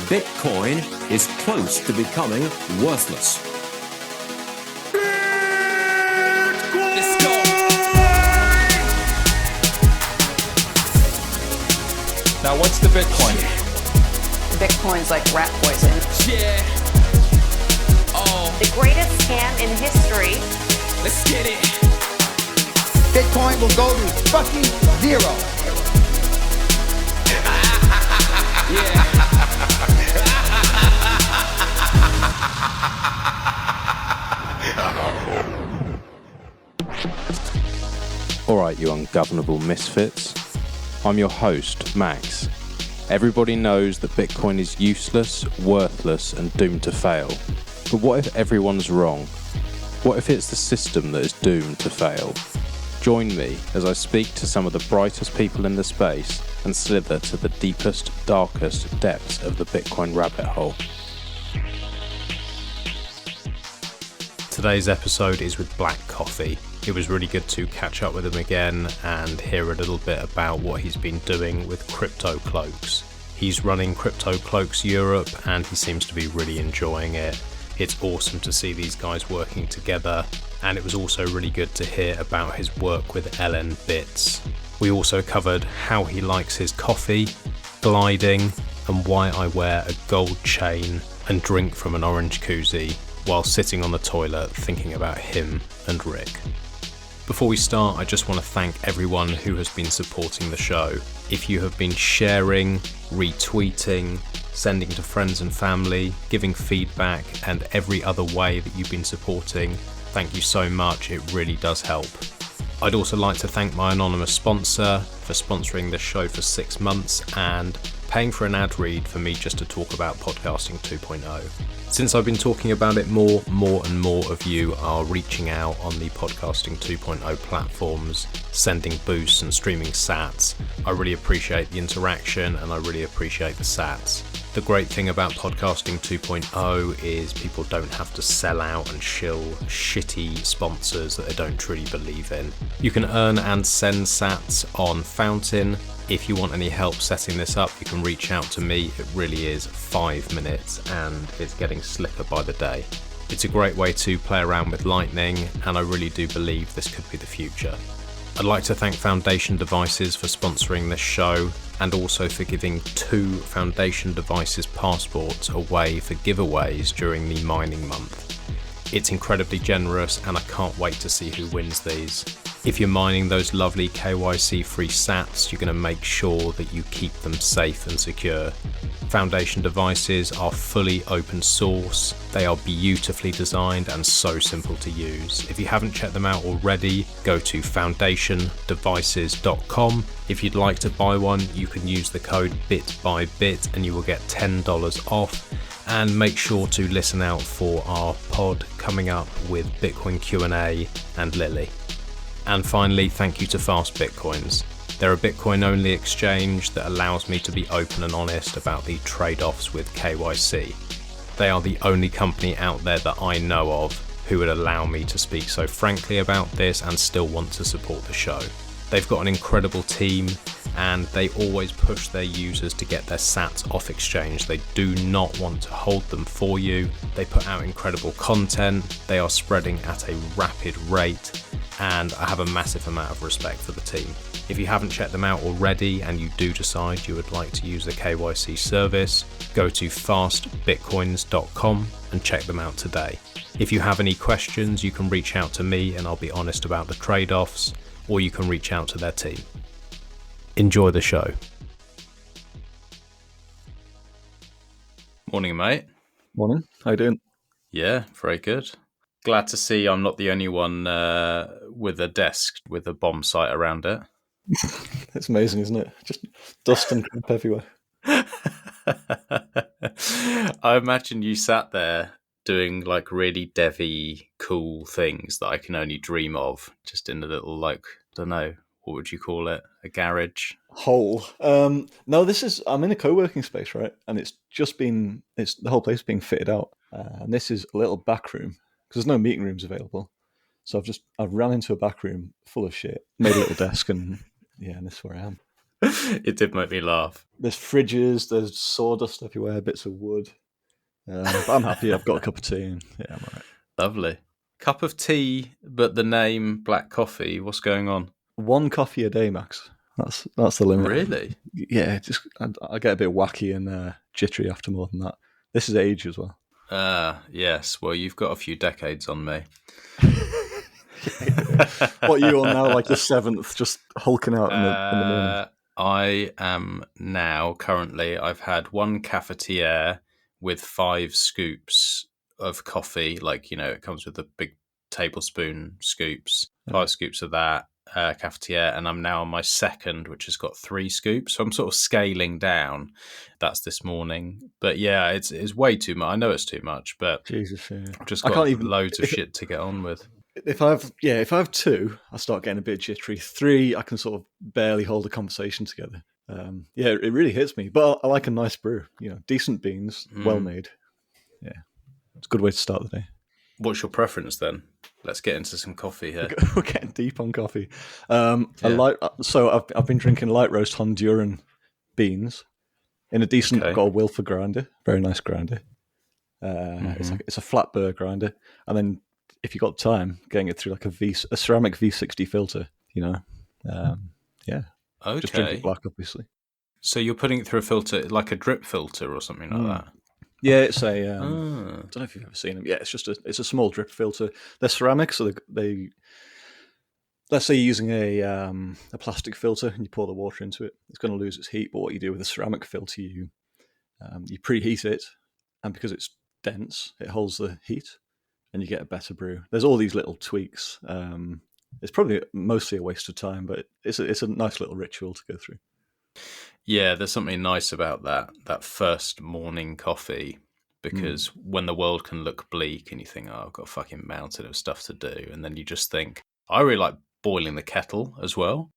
Bitcoin is close to becoming worthless. Let's go. Now, what's the Bitcoin? Bitcoin's like rat poison. Yeah. Oh, The greatest scam in history. let's get it. Bitcoin will go to fucking zero. Yeah. Alright, you ungovernable misfits. I'm your host, Max. Everybody knows that Bitcoin is useless, worthless, and doomed to fail. But what if everyone's wrong? What if it's the system that is doomed to fail? Join me as I speak to some of the brightest people in the space and slither to the deepest, darkest depths of the Bitcoin rabbit hole. Today's episode is with Black Coffee. It was really good to catch up with him again and hear a little bit about what he's been doing with cloaks. He's running cloaks Europe and he seems to be really enjoying it. It's awesome to see these guys working together, and it was also really good to hear about his work with LN Bits. We also covered how he likes his coffee, gliding, and why I wear a gold chain and drink from an orange koozie while sitting on the toilet thinking about him and Rick. Before we start, I just want to thank everyone who has been supporting the show. If you have been sharing, retweeting, sending to friends and family, giving feedback, and every other way that you've been supporting, thank you so much. It really does help. I'd also like to thank my anonymous sponsor for sponsoring this show for 6 months and paying for an ad read for me just to talk about Podcasting 2.0. Since I've been talking about it more and more of you are reaching out on the Podcasting 2.0 platforms, sending boosts and streaming sats. I really appreciate the interaction and I really appreciate the sats. The great thing about Podcasting 2.0 is people don't have to sell out and shill shitty sponsors that they don't truly believe in. You can earn and send sats on Fountain. If you want any help setting this up, you can reach out to me. It really is 5 minutes and it's getting slicker by the day. It's a great way to play around with Lightning and I really do believe this could be the future. I'd like to thank Foundation Devices for sponsoring this show and also for giving 2 Foundation Devices passports away for giveaways during the mining month. It's incredibly generous and I can't wait to see who wins these. If you're mining those lovely KYC-free sats, you're going to make sure that you keep them safe and secure. Foundation Devices are fully open source. They are beautifully designed and so simple to use. If you haven't checked them out already, go to foundationdevices.com. If you'd like to buy one, you can use the code BITBYBIT and you will get $10 off. And make sure to listen out for our pod coming up with Bitcoin Q&A and Lily. And finally, thank you to Fast Bitcoins. They're a Bitcoin-only exchange that allows me to be open and honest about the trade-offs with KYC. They are the only company out there that I know of who would allow me to speak so frankly about this and still want to support the show. They've got an incredible team and they always push their users to get their sats off exchange. They do not want to hold them for you. They put out incredible content. They are spreading at a rapid rate and I have a massive amount of respect for the team. If you haven't checked them out already and you do decide you would like to use the KYC service, go to fastbitcoins.com and check them out today. If you have any questions, you can reach out to me and I'll be honest about the trade-offs, or you can reach out to their team. Enjoy the show. Morning, mate. Morning. How you doing? Yeah, very good. Glad to see I'm not the only one with a desk with a bomb sight around it. It's amazing, isn't it? Just dust and crap everywhere. I imagine you sat there doing like really devy, cool things that I can only dream of, just in a little, like, I don't know, what would you call it? A garage? Hole. No, I'm in a co-working space, right? And the whole place being fitted out. And this is a little back room because there's no meeting rooms available. So I've ran into a back room full of shit, made a little desk and this is where I am. It did make me laugh. There's fridges, there's sawdust everywhere, bits of wood. But I'm happy. I've got a cup of tea, and yeah, I'm all right. Lovely. Cup of tea, but the name black coffee. What's going on? 1 coffee a day, Max. That's the limit. Really? Yeah, just I get a bit wacky and jittery after more than that. This is age as well. Yes. Well, you've got a few decades on me. What are you on now? Like the 7th, just hulking out in the morning. I am now currently. I've had 1 cafetiere with 5 scoops of coffee. Like, you know, it comes with the big tablespoon scoops. 5 scoops of that cafetiere, and I'm now on my 2nd, which has got 3 scoops. So I'm sort of scaling down. That's this morning, but yeah, it's way too much. I know it's too much, but Jesus, yeah. I've just got loads of shit to get on with. If I have 2, I start getting a bit jittery. 3, I can sort of barely hold a conversation together. Yeah, it really hits me. But I like a nice brew. You know, decent beans, well made. Yeah, it's a good way to start the day. What's your preference then? Let's get into some coffee here. We're getting deep on coffee. So I've been drinking light roast Honduran beans in a decent. I've got a Wilfer grinder, very nice grinder. It's a flat burr grinder, and then if you got time, getting it through like a ceramic V60 filter. You know, yeah. Okay. Just drink it black, obviously. So you're putting it through a filter, like a drip filter or something like that. Yeah, it's a. I don't know if you've ever seen them. Yeah, it's a small drip filter. They're ceramic, so they let's say you're using a plastic filter and you pour the water into it. It's going to lose its heat. But what you do with a ceramic filter, you preheat it, and because it's dense, it holds the heat, and you get a better brew. There's all these little tweaks. It's probably mostly a waste of time, but it's a nice little ritual to go through. Yeah, there's something nice about that first morning coffee, because when the world can look bleak and you think, oh, I've got a fucking mountain of stuff to do, and then you just think, I really like boiling the kettle as well.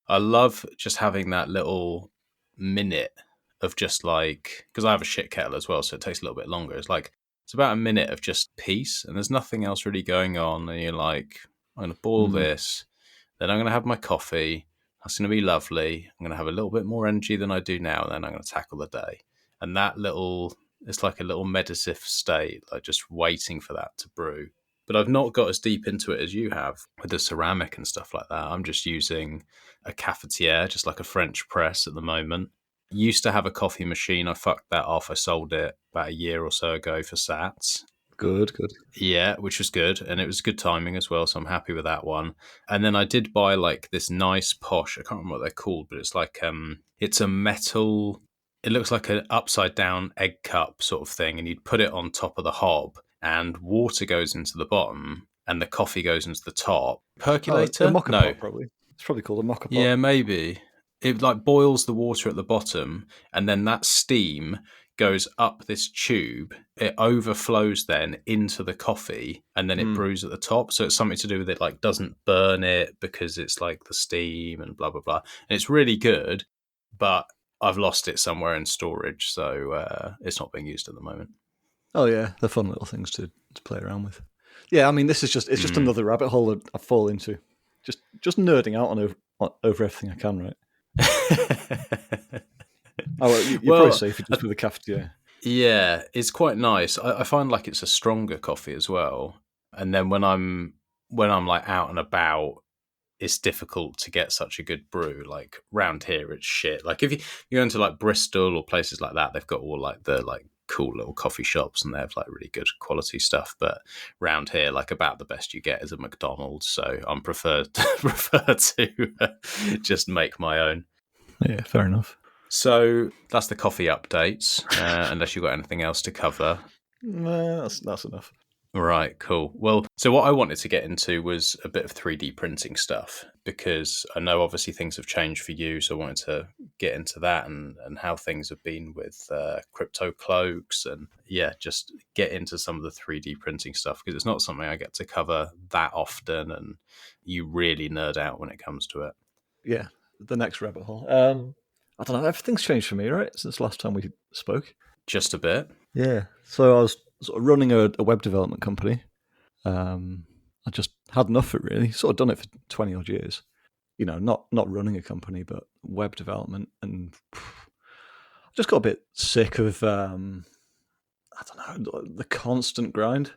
I love just having that little minute of just like, because I have a shit kettle as well, so it takes a little bit longer. It's about a minute of just peace, and there's nothing else really going on, and you're like, I'm going to boil this, then I'm going to have my coffee. That's going to be lovely. I'm going to have a little bit more energy than I do now, and then I'm going to tackle the day. And it's like a little meditative state, like just waiting for that to brew. But I've not got as deep into it as you have with the ceramic and stuff like that. I'm just using a cafetiere, just like a French press at the moment. Used to have a coffee machine. I fucked that off. I sold it about a year or so ago for sats. Good. Yeah, which was good. And it was good timing as well, so I'm happy with that one. And then I did buy like this nice posh, I can't remember what they're called, but it's like, it's a metal, it looks like an upside down egg cup sort of thing. And you'd put it on top of the hob and water goes into the bottom and the coffee goes into the top. Percolator? A mocha pot, probably. It's probably called a mocha pot. Yeah, maybe. It like boils the water at the bottom, and then that steam goes up this tube. It overflows then into the coffee, and then it brews at the top. So it's something to do with it, like doesn't burn it because it's like the steam and blah blah blah. And it's really good, but I've lost it somewhere in storage, so it's not being used at the moment. Oh yeah, they're fun little things to play around with. Yeah, I mean, it's just another rabbit hole that I fall into. Just nerding out on over everything I can, right? You're probably safer just with a cafetiere. Yeah, it's quite nice. I find like it's a stronger coffee as well. And then when I'm like out and about, it's difficult to get such a good brew. Like round here, it's shit. Like if you go into like Bristol or places like that, they've got all like the like cool little coffee shops and they have like really good quality stuff. But round here, like about the best you get is a McDonald's. So I'm prefer to just make my own. Yeah, fair enough. So that's the coffee updates. Unless you've got anything else to cover. No, that's enough. Right, cool. Well, so what I wanted to get into was a bit of 3D printing stuff, because I know obviously things have changed for you. So I wanted to get into that and how things have been with crypto cloaks and just get into some of the 3D printing stuff, because it's not something I get to cover that often, and you really nerd out when it comes to it. Yeah, the next rabbit hole. I don't know, everything's changed for me, right, since last time we spoke? Just a bit. Yeah, so I was sort of running a web development company. I just had enough of it, really. Sort of done it for 20 odd years. not running a company, but web development, and I just got a bit sick of I don't know, the constant grind.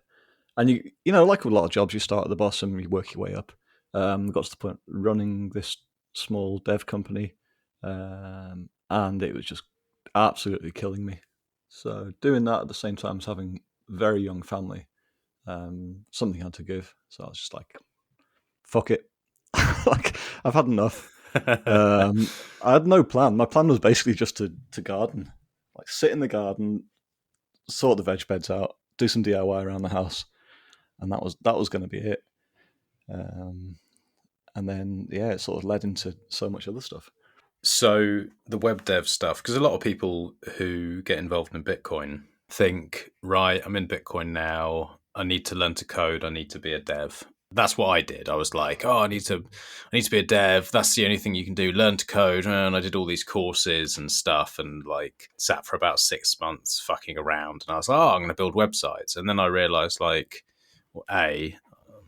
And like with a lot of jobs, you start at the bottom, you work your way up. Got to the point running this small dev company, and it was just absolutely killing me. So doing that at the same time as having a very young family, something had to give. So I was just like, fuck it. Like, I've had enough. I had no plan. My plan was basically just to garden, like sit in the garden, sort the veg beds out, do some DIY around the house, and that was going to be it. And then it sort of led into so much other stuff. So the web dev stuff, because a lot of people who get involved in Bitcoin think, right, I'm in Bitcoin now, I need to learn to code, I need to be a dev. That's what I did. I was like, I need to be a dev. That's the only thing you can do. Learn to code. And I did all these courses and stuff, and like sat for about 6 months fucking around. And I was like, I'm going to build websites. And then I realized, like, well, I'm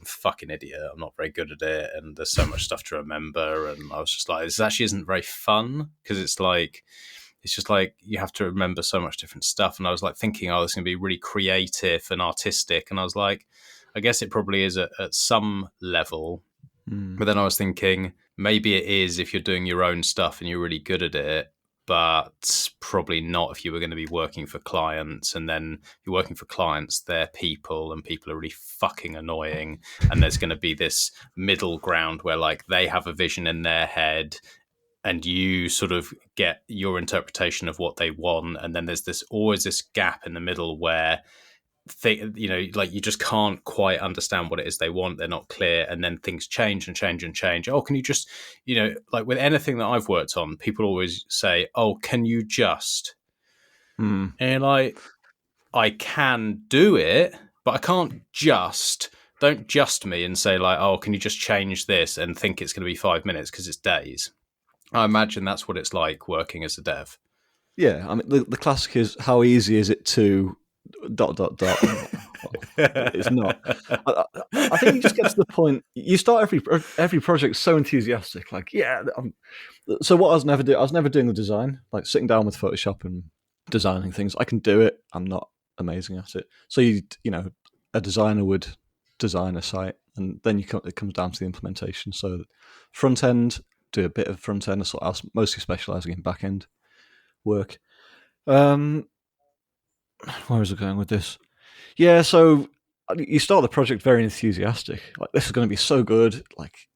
a fucking idiot. I'm not very good at it, and there's so much stuff to remember. And I was just like, this actually isn't very fun, because it's just like you have to remember so much different stuff. And I was like thinking, this is going to be really creative and artistic. And I was like, I guess it probably is at some level. But then I was thinking, maybe it is if you're doing your own stuff and you're really good at it, but probably not if you were going to be working for clients. And then you're working for clients, they're people, and people are really fucking annoying. And there's going to be this middle ground where like they have a vision in their head, and you sort of get your interpretation of what they want. And then there's always this gap in the middle where like you just can't quite understand what it is they want. They're not clear. And then things change and change and change. Oh, can you just, like with anything that I've worked on, people always say, oh, can you just? And like, I can do it, but I can't just. Don't just me and say like, oh, can you just change this and think it's going to be 5 minutes because it's days. I imagine that's what it's like working as a dev. Yeah, I mean, the classic is, how easy is it to ... It's not. I think you just get to the point. You start every project so enthusiastic, like, so what I was never doing the design, like sitting down with Photoshop and designing things. I can do it. I'm not amazing at it. So a designer would design a site, and then it comes down to the implementation. So front end, do a bit of front end. I was mostly specializing in back end work. Where was I going with this? Yeah, so you start the project very enthusiastic. Like, this is going to be so good. Like,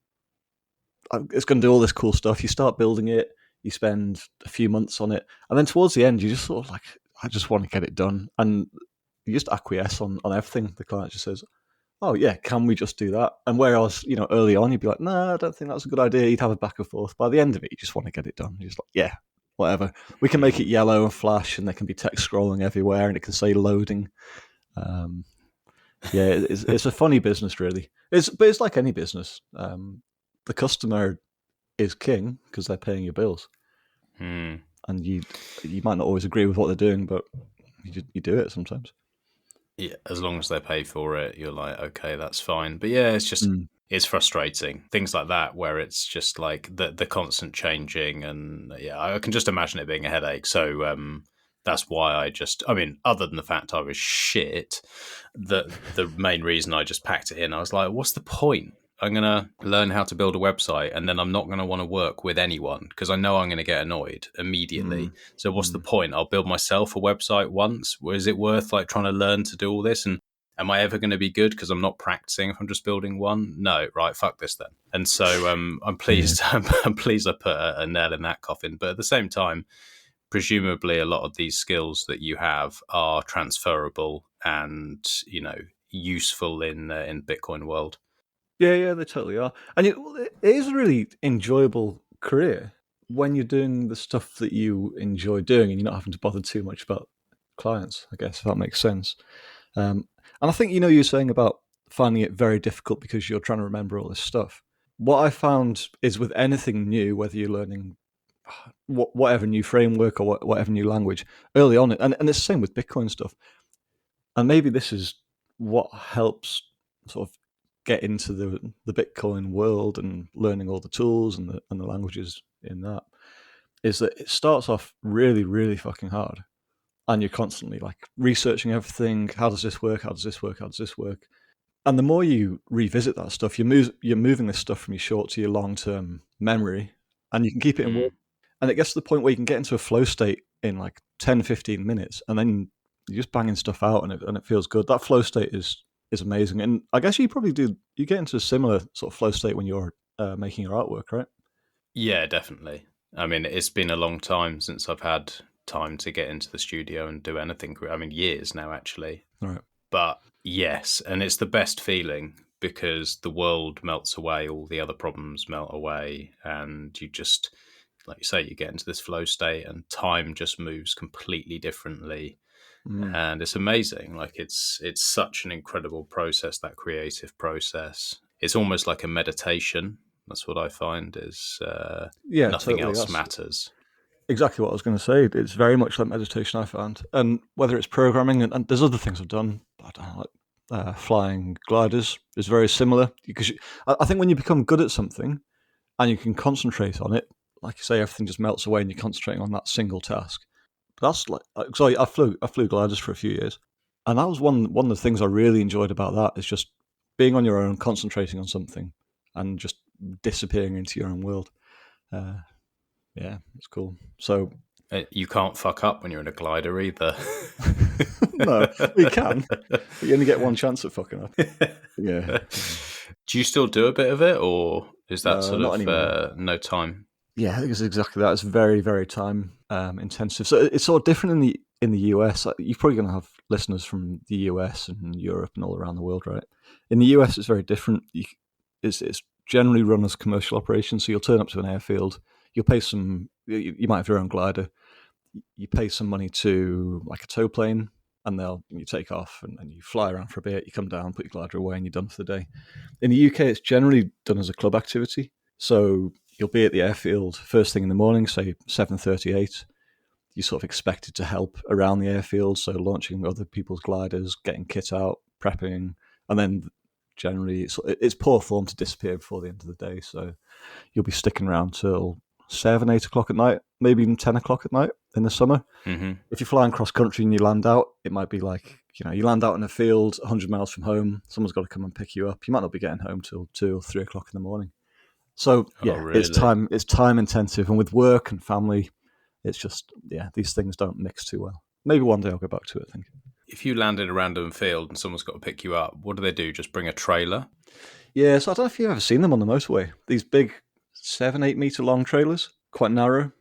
it's going to do all this cool stuff. You start building it. You spend a few months on it. And then towards the end, you just sort of like, I just want to get it done. And you just acquiesce on everything. The client just says, oh, yeah, can we just do that? And whereas, early on, you'd be like, no, I don't think that's a good idea. You'd have a back and forth. By the end of it, you just want to get it done. You're just like, yeah, whatever. We can make it yellow and flash, and there can be text scrolling everywhere, and it can say loading. It's a funny business, really. But it's like any business. The customer is king because they're paying your bills, and you might not always agree with what they're doing, but you do it sometimes. Yeah, as long as they pay for it, you're like, okay, that's fine. But yeah, it's just it's frustrating. Things like that where it's just like the constant changing, and I can just imagine it being a headache. So that's why other than the fact I was shit, the main reason I just packed it in, I was like, what's the point? I'm going to learn how to build a website, and then I'm not going to want to work with anyone because I know I'm going to get annoyed immediately. So what's the point? I'll build myself a website once. Is it worth like trying to learn to do all this? And am I ever going to be good because I'm not practicing if I'm just building one? No, right, fuck this then. And so I'm pleased. I'm pleased I put a nail in that coffin. But at the same time, presumably a lot of these skills that you have are transferable and useful in Bitcoin world. Yeah, they totally are. And it is a really enjoyable career when you're doing the stuff that you enjoy doing, and you're not having to bother too much about clients, I guess, if that makes sense. And I think, you're saying about finding it very difficult because you're trying to remember all this stuff. What I found is with anything new, whether you're learning whatever new framework or whatever new language, early on, and it's the same with Bitcoin stuff, and maybe this is what helps sort of get into the Bitcoin world and learning all the tools and the languages in that, is that it starts off really, really fucking hard. And you're constantly like researching everything. How does this work? How does this work? How does this work? And the more you revisit that stuff, you're moving this stuff from your short to your long-term memory, and you can keep it in work. And it gets to the point where you can get into a flow state in like 10, 15 minutes, and then you're just banging stuff out, and it feels good. That flow state is amazing. And I guess you get into a similar sort of flow state when you're making your artwork, right? Yeah, definitely. I mean, it's been a long time since I've had time to get into the studio and do anything. I mean, years now, actually. Right. But yes, and it's the best feeling because the world melts away, all the other problems melt away, and you just, like you say, you get into this flow state and time just moves completely differently. And it's amazing. Like it's such an incredible process, that creative process. It's almost like a meditation. That's what I find is nothing totally. else That's matters. exactly what I was going to say. It's very much like meditation, I found. And whether it's programming, and there's other things I've done, I don't know, like flying gliders is very similar. Because I think when you become good at something and you can concentrate on it, like you say, everything just melts away and you're concentrating on that single task. That's like, so I flew gliders for a few years. And that was one of the things I really enjoyed about that, is just being on your own, concentrating on something and just disappearing into your own world. Yeah, it's cool. So You can't fuck up when you're in a glider either. no, you can. But you only get one chance at fucking up. Yeah. Do you still do a bit of it, or is that sort not of anymore. no time? Yeah, I think it's exactly that. It's very, very time intensive. So it's sort of different in the US. You're probably going to have listeners from the US and Europe and all around the world, right? In the US, it's very different. It's generally run as a commercial operation. So you'll turn up to an airfield. You'll pay some. You might have your own glider. You pay some money to like a tow plane, and you take off and you fly around for a bit. You come down, put your glider away, and you're done for the day. In the UK, it's generally done as a club activity. So you'll be at the airfield first thing in the morning, say 7:38. You're sort of expected to help around the airfield, so launching other people's gliders, getting kit out, prepping, and then generally it's poor form to disappear before the end of the day. So you'll be sticking around till 7, 8 o'clock at night, maybe even 10 o'clock at night in the summer. Mm-hmm. If you're flying cross country and you land out, it might be like, you land out in a field 100 miles from home. Someone's got to come and pick you up. You might not be getting home till 2 or 3 o'clock in the morning. So yeah, really? It's time intensive, and with work and family, it's just these things don't mix too well. Maybe one day I'll go back to it, I think. If you land in a random field and someone's got to pick you up, what do they do? Just bring a trailer? Yeah, so I don't know if you've ever seen them on the motorway. These big 7-8 meter long trailers, quite narrow.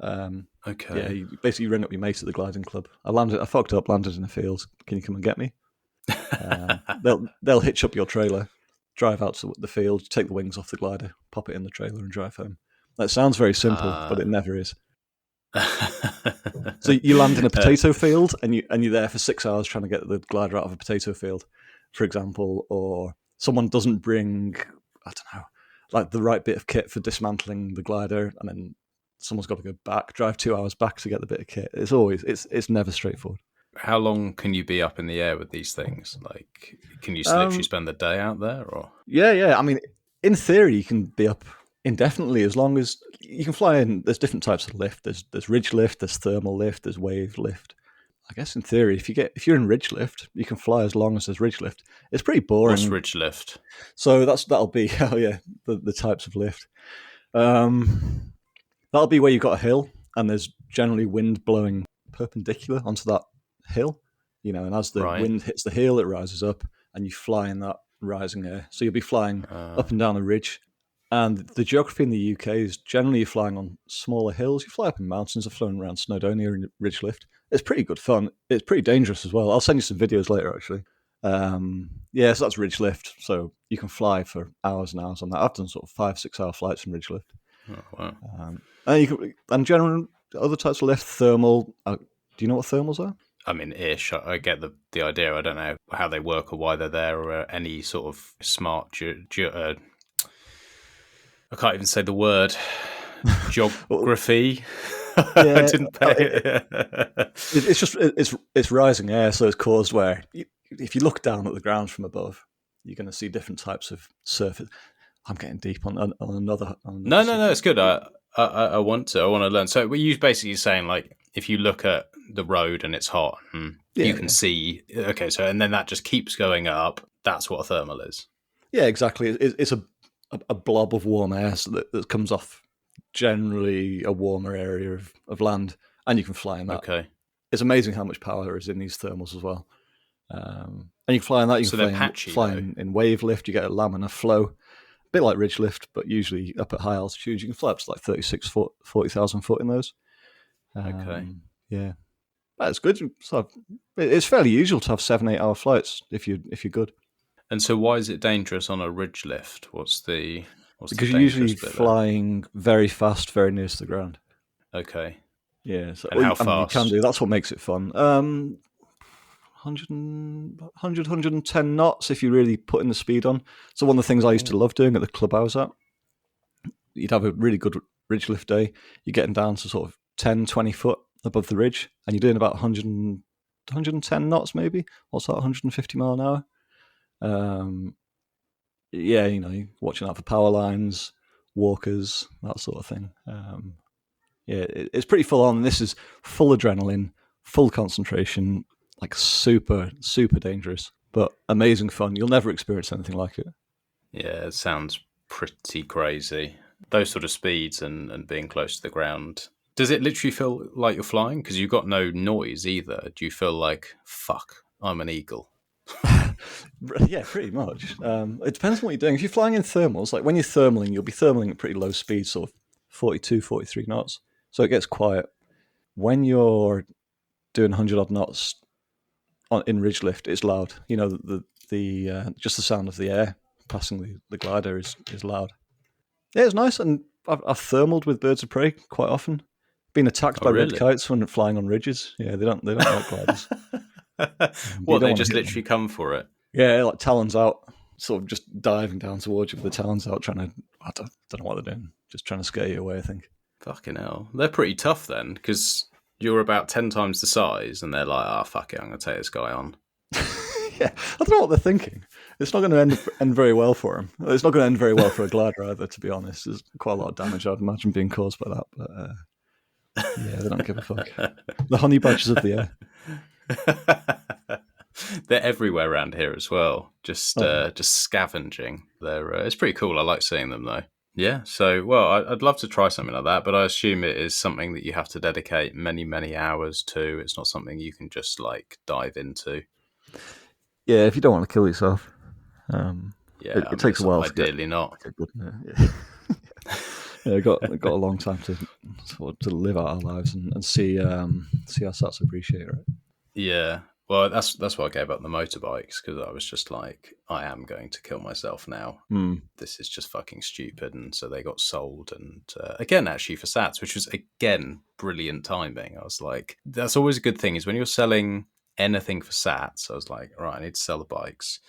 Okay. Yeah, you basically ring up your mate at the gliding club. I fucked up, landed in a field. Can you come and get me? They'll hitch up your trailer, drive out to the field, take the wings off the glider, pop it in the trailer, and drive home. That sounds very simple, but it never is. So you land in a potato field, and you're there for 6 hours trying to get the glider out of a potato field, for example, or someone doesn't bring, I don't know, like the right bit of kit for dismantling the glider, and then someone's got to go back, drive 2 hours back to get the bit of kit. It's never straightforward. How long can you be up in the air with these things? Like, can you literally spend the day out there? Or Yeah. I mean, in theory, you can be up indefinitely as long as you can fly in. There's different types of lift. There's ridge lift, there's thermal lift, there's wave lift. I guess in theory, if you're in ridge lift, you can fly as long as there's ridge lift. It's pretty boring. What's ridge lift? So that'll be the types of lift. That'll be where you've got a hill and there's generally wind blowing perpendicular onto that hill, and as the wind hits the hill, it rises up and you fly in that rising air. So you'll be flying up and down a ridge. And the geography in the UK is generally you're flying on smaller hills. You fly up in mountains. I've flown around Snowdonia in ridge lift. It's pretty good fun. It's pretty dangerous as well. I'll send you some videos later, actually. So that's ridge lift. So you can fly for hours and hours on that. I've done sort of 5-6 hour flights in ridge lift. Oh, wow. And general other types of lift, thermal. Do you know what thermals are? I mean, ish. I get the idea. I don't know how they work or why they're there, or any sort of smart. I can't even say the word. Geography. I didn't pay. It's rising air, so it's caused where if you look down at the ground from above, you're going to see different types of surface. I'm getting deep on another. No, it's good. I want to learn. So you basically saying like if you look at the road and it's hot, you can see. Okay, so and then that just keeps going up. That's what a thermal is. Yeah, exactly. It's a blob of warm air that comes off generally a warmer area of land, and you can fly in that. Okay. It's amazing how much power there is in these thermals as well. And you can fly in that. You can fly in wave lift. You get a laminar flow, a bit like ridge lift, but usually up at high altitudes. You can fly up to like 36 foot, 40,000 foot in those. Okay. Yeah, that's good. So it's fairly usual to have 7-8 hour flights if you're good. And so, why is it dangerous on a ridge lift? Because you're usually flying very fast, very near to the ground. Okay. Yeah. So, and how fast? You can do. That's what makes it fun. 100, 110 knots if you're really putting the speed on. So one of the things I used to love doing at the club I was at, you'd have a really good ridge lift day. You're getting down to sort of 10, 20 foot above the ridge, and you're doing about 110 knots maybe. What's that, 150 mile an hour? Yeah, watching out for power lines, walkers, that sort of thing. Yeah, it's pretty full on. This is full adrenaline, full concentration, like super, super dangerous, but amazing fun. You'll never experience anything like it. Yeah, it sounds pretty crazy. Those sort of speeds and being close to the ground. Does it literally feel like you're flying? Because you've got no noise either. Do you feel like, fuck, I'm an eagle? Yeah, pretty much. It depends on what you're doing. If you're flying in thermals, like when you're thermaling, you'll be thermaling at pretty low speed, sort of 42, 43 knots. So it gets quiet. When you're doing 100 odd knots in ridge lift, it's loud. The just the sound of the air passing the glider is loud. Yeah, it's nice, and I've thermaled with birds of prey quite often. Been attacked by red kites when flying on ridges. Yeah, they don't like gliders. What, they just literally come for it? Yeah, like talons out, sort of just diving down towards you with the talons out, trying to, I don't know what they're doing, just trying to scare you away, I think. Fucking hell. They're pretty tough then, because you're about 10 times the size, and they're like, fuck it, I'm going to take this guy on. Yeah, I don't know what they're thinking. It's not going to end very well for them. It's not going to end very well for a glider either, to be honest. There's quite a lot of damage, I'd imagine, being caused by that, but yeah, they don't give a fuck. The honey badgers of the air. They're everywhere around here as well, just scavenging. It's pretty cool. I like seeing them though. Yeah, so I'd love to try something like that, but I assume it is something that you have to dedicate many, many hours to. It's not something you can just like dive into. Yeah, if you don't want to kill yourself. It takes a while. Ideally not. Yeah, got a long time to live out our lives and see our sats appreciate it. Right? Yeah. Well, that's why I gave up the motorbikes, because I was just like, I am going to kill myself now. This is just fucking stupid. And so they got sold. And again, actually for sats, which was, again, brilliant timing. I was like, that's always a good thing, is when you're selling anything for sats, I was like, right, I need to sell the bikes.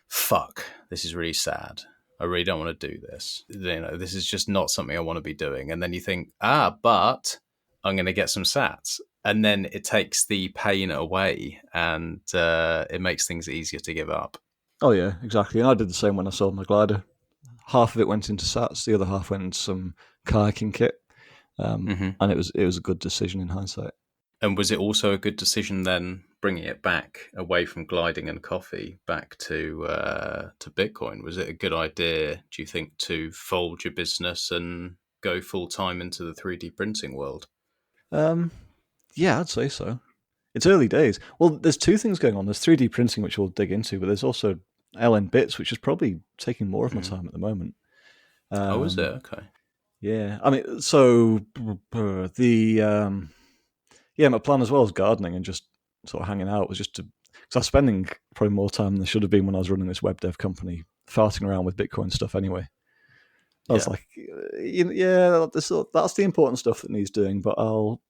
Fuck, this is really sad. I really don't want to do this. This is just not something I want to be doing. And then you think, but I'm going to get some sats. And then it takes the pain away, and it makes things easier to give up. Oh yeah, exactly. And I did the same when I sold my glider. Half of it went into sats, the other half went into some kayaking kit, and it was a good decision in hindsight. And was it also a good decision then bringing it back away from gliding and coffee back to Bitcoin? Was it a good idea, do you think, to fold your business and go full time into the 3D printing world? Yeah, I'd say so. It's early days. Well, there's two things going on. There's 3D printing, which we'll dig into, but there's also LN Bits, which is probably taking more of my time at the moment. Is it? Okay. Yeah. I mean, so my plan as well as gardening and just sort of hanging out was just because I was spending probably more time than I should have been when I was running this web dev company, farting around with Bitcoin stuff anyway. I was like, that's the important stuff that needs doing, but I'll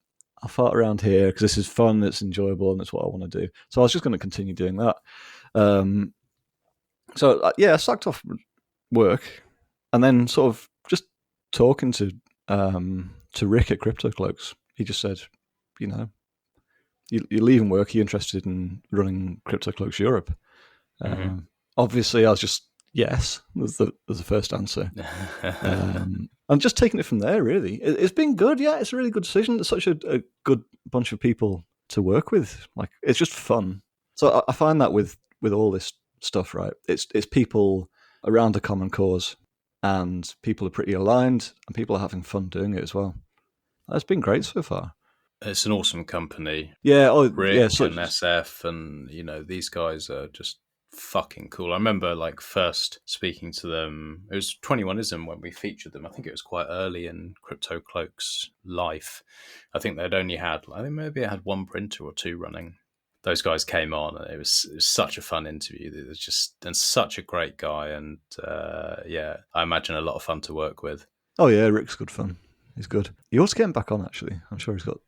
fart around here because this is fun, it's enjoyable, and it's what I want to do. So I was just going to continue doing that. I sacked off work and then sort of just talking to Rick at Crypto Cloaks. He just said, you're leaving work, are you interested in running Crypto Cloaks Europe? Obviously, I was just yes. Was the first answer. I'm just taking it from there. Really, it's been good. Yeah, it's a really good decision. It's such a good bunch of people to work with. Like, it's just fun. So I find that with all this stuff, right? It's people around a common cause, and people are pretty aligned, and people are having fun doing it as well. It's been great so far. It's an awesome company. Yeah, Rick yeah, and SF, and these guys are just fucking cool. I remember like first speaking to them. It was 21ism when we featured them. I think it was quite early in Crypto Cloaks' life. I think they'd only had, maybe it had one printer or two running. Those guys came on, and it was such a fun interview. It was just, and such a great guy, and I imagine a lot of fun to work with. Oh yeah, Rick's good fun. He's good. He ought to get him back on, actually. I'm sure he's got...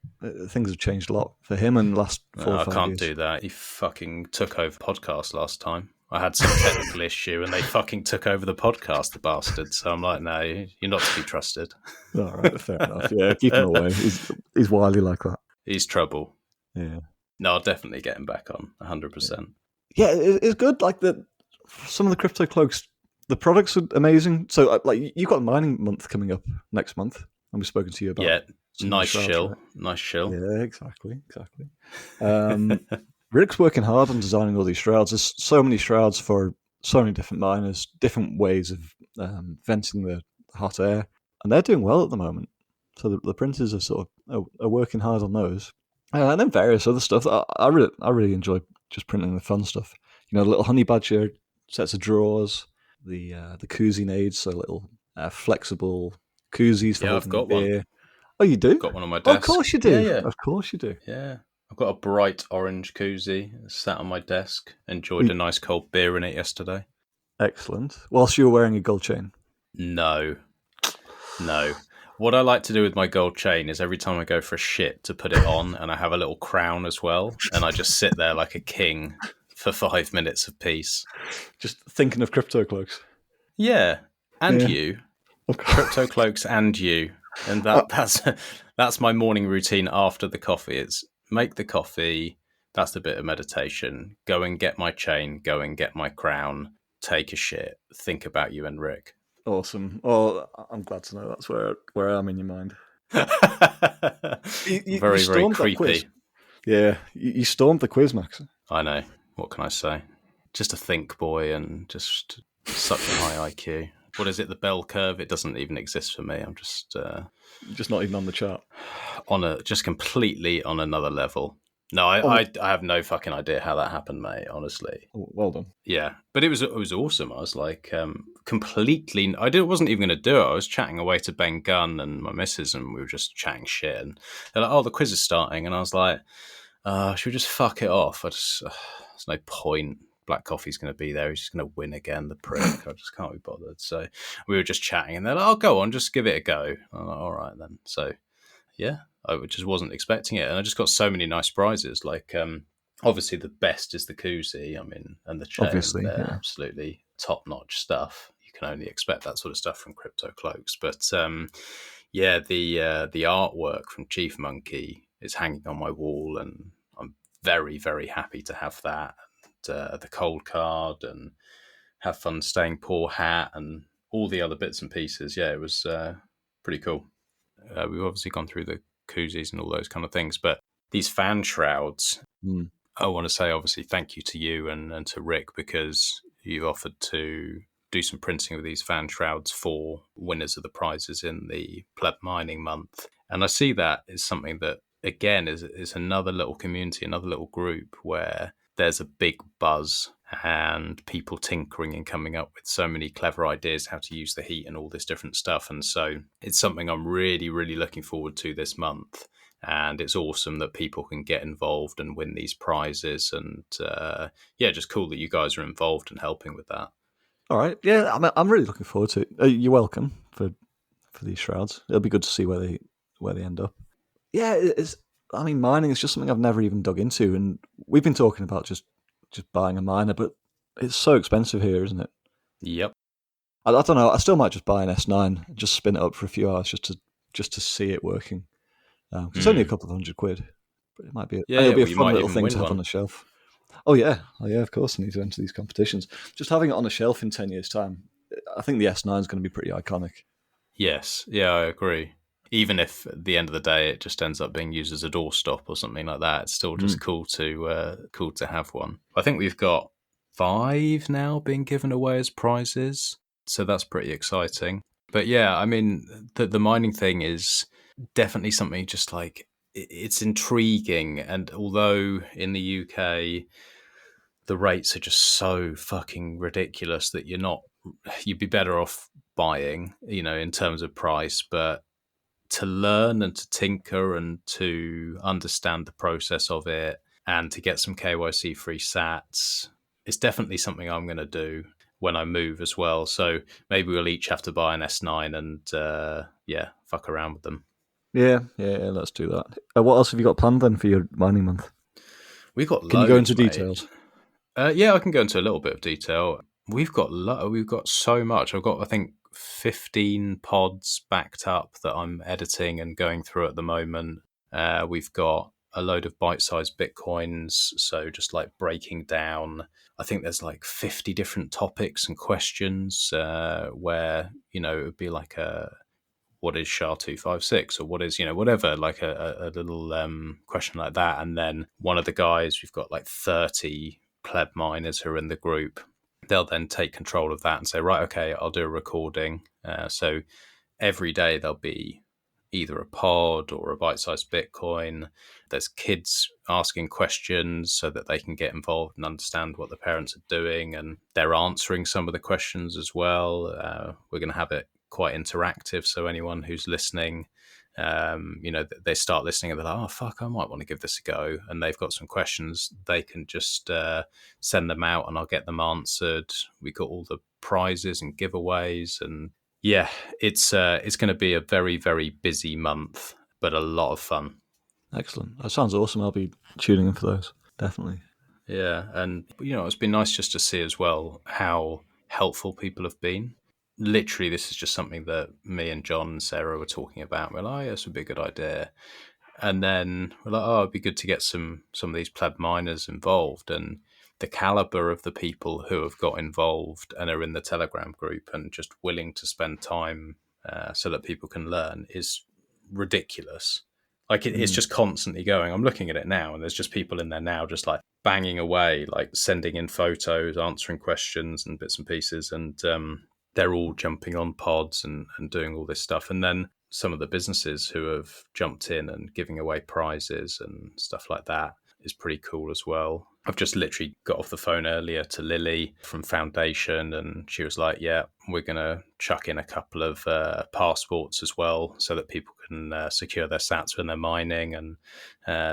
things have changed a lot for him in the last 4 or 5 years. I can't do that. He fucking took over the podcast last time. I had some technical issue, and they fucking took over the podcast, the bastard. So I'm like, no, you're not to be trusted. All right, fair enough. Yeah, keep him away. He's wily like that. He's trouble. Yeah. No, I'll definitely get him back on, 100%. Yeah, it's good. Like, some of the Crypto Cloaks, the products are amazing. So, like, you've got Mining Month coming up next month. And we've spoken to you about. Yeah, nice shrouds, shill. right? Nice shill. Yeah, exactly. Rick's working hard on designing all these shrouds. There's so many shrouds for so many different miners, different ways of venting the hot air, and they're doing well at the moment. So the printers are sort of are working hard on those, and then various other stuff. I really enjoy just printing the fun stuff. The little honey badger sets of drawers, the koozie nades, so little flexible koozies for I've got beer. one. Oh, you do? Got one on my desk. Oh, of course you do. Yeah. Of course you do. Yeah. I've got a bright orange koozie sat on my desk. Enjoyed a nice cold beer in it yesterday. Excellent. Whilst you were wearing a gold chain? No. What I like to do with my gold chain is every time I go for a shit to put it on, and I have a little crown as well, and I just sit there like a king for 5 minutes of peace. Just thinking of Crypto Cloaks. Yeah. And you. Crypto Cloaks and you. And that's my morning routine after the coffee. It's make the coffee. That's the bit of meditation. Go and get my chain. Go and get my crown. Take a shit. Think about you and Rick. Awesome. Well, I'm glad to know that's where I'm in your mind. you very stormed that creepy. Quiz. Yeah, you stormed the quiz, Max. I know. What can I say? Just a think boy, and just such a high IQ. What is it? The bell curve? It doesn't even exist for me. I'm just not even on the chart. Just completely on another level. No, I have no fucking idea how that happened, mate. Honestly. Oh, well done. Yeah, but it was awesome. I was like completely. Wasn't even going to do it. I was chatting away to Ben Gunn and my missus, and we were just chatting shit. And they're like, "Oh, the quiz is starting," and I was like, "Should we just fuck it off?" There's no point. Black Coffee's going to be there. He's just going to win again, the prick. I just can't be bothered. So we were just chatting, and they're like, "Oh, go on, just give it a go." I'm like, "All right then." So yeah, I just wasn't expecting it, and I just got so many nice prizes. Like obviously the best is the koozie. I mean, and the chain. Obviously, they're yeah. absolutely top-notch stuff. You can only expect that sort of stuff from Crypto Cloaks. But the artwork from Chief Monkey is hanging on my wall, and I'm very, very happy to have that. The cold card, and Have Fun Staying Poor hat, and all the other bits and pieces. Yeah, it was pretty cool. We've obviously gone through the koozies and all those kind of things, but these fan shrouds, I want to say obviously thank you to you and to Rick, because you've offered to do some printing of these fan shrouds for winners of the prizes in the Pleb Mining Month. And I see that as something that, again, is another little community, another little group where there's a big buzz and people tinkering and coming up with so many clever ideas how to use the heat and all this different stuff. And so it's something I'm really, really looking forward to this month. And it's awesome that people can get involved and win these prizes. And just cool that you guys are involved and helping with that. All right. Yeah, I'm really looking forward to it. You're welcome for these shrouds. It'll be good to see where they end up. Yeah, mining is just something I've never even dug into, and we've been talking about just buying a miner, but it's so expensive here, isn't it? Yep. I don't know. I still might just buy an S9 and just spin it up for a few hours just to see it working. It's only a couple of £100, but it might be. It'll be a fun little thing to have on the shelf. Oh yeah, of course I need to enter these competitions. Just having it on a shelf in 10 years' time, I think the S9 is going to be pretty iconic. Yes, yeah, I agree. Even if at the end of the day it just ends up being used as a doorstop or something like that, it's still just cool to have one. I think we've got 5 now being given away as prizes, so that's pretty exciting. But yeah, I mean, the mining thing is definitely something just like it's intriguing, and although in the UK the rates are just so fucking ridiculous that you'd be better off buying, in terms of price, but to learn and to tinker and to understand the process of it and to get some KYC free sats, it's definitely something I'm going to do when I move as well. So maybe we'll each have to buy an S9 and fuck around with them. Yeah, let's do that. What else have you got planned then for your mining month? We've got Can you go into details? Yeah, I can go into a little bit of detail. We've got so much. I've got, I think, 15 pods backed up that I'm editing and going through at the moment. We've got a load of bite-sized Bitcoins, so just like breaking down. I think there's like 50 different topics and questions where, it would be like what is SHA-256 or what is, whatever, like a little question like that. And then one of the guys, we've got like 30 pleb miners who are in the group. They'll then take control of that and say, right, okay, I'll do a recording. So every day there'll be either a pod or a bite-sized Bitcoin. There's kids asking questions so that they can get involved and understand what the parents are doing, and they're answering some of the questions as well. We're going to have it quite interactive, so anyone who's listening, they start listening and they're like, oh fuck, I might want to give this a go, and they've got some questions, they can just send them out and I'll get them answered. We got all the prizes and giveaways, and yeah, it's going to be a very, very busy month, but a lot of fun. Excellent. That sounds awesome. I'll be tuning in for those, definitely. Yeah, and it's been nice just to see as well how helpful people have been. Literally, this is just something that me and John and Sarah were talking about. We're like, oh, yeah, this would be a good idea. And then we're like, oh, it'd be good to get some of these pleb miners involved. And the caliber of the people who have got involved and are in the Telegram group and just willing to spend time so that people can learn is ridiculous. Like it's just constantly going. I'm looking at it now, and there's just people in there now just like banging away, like sending in photos, answering questions and bits and pieces. And they're all jumping on pods and doing all this stuff. And then some of the businesses who have jumped in and giving away prizes and stuff like that is pretty cool as well. I've just literally got off the phone earlier to Lily from Foundation, and she was like, yeah, we're going to chuck in a couple of passports as well so that people can secure their sats when they're mining, and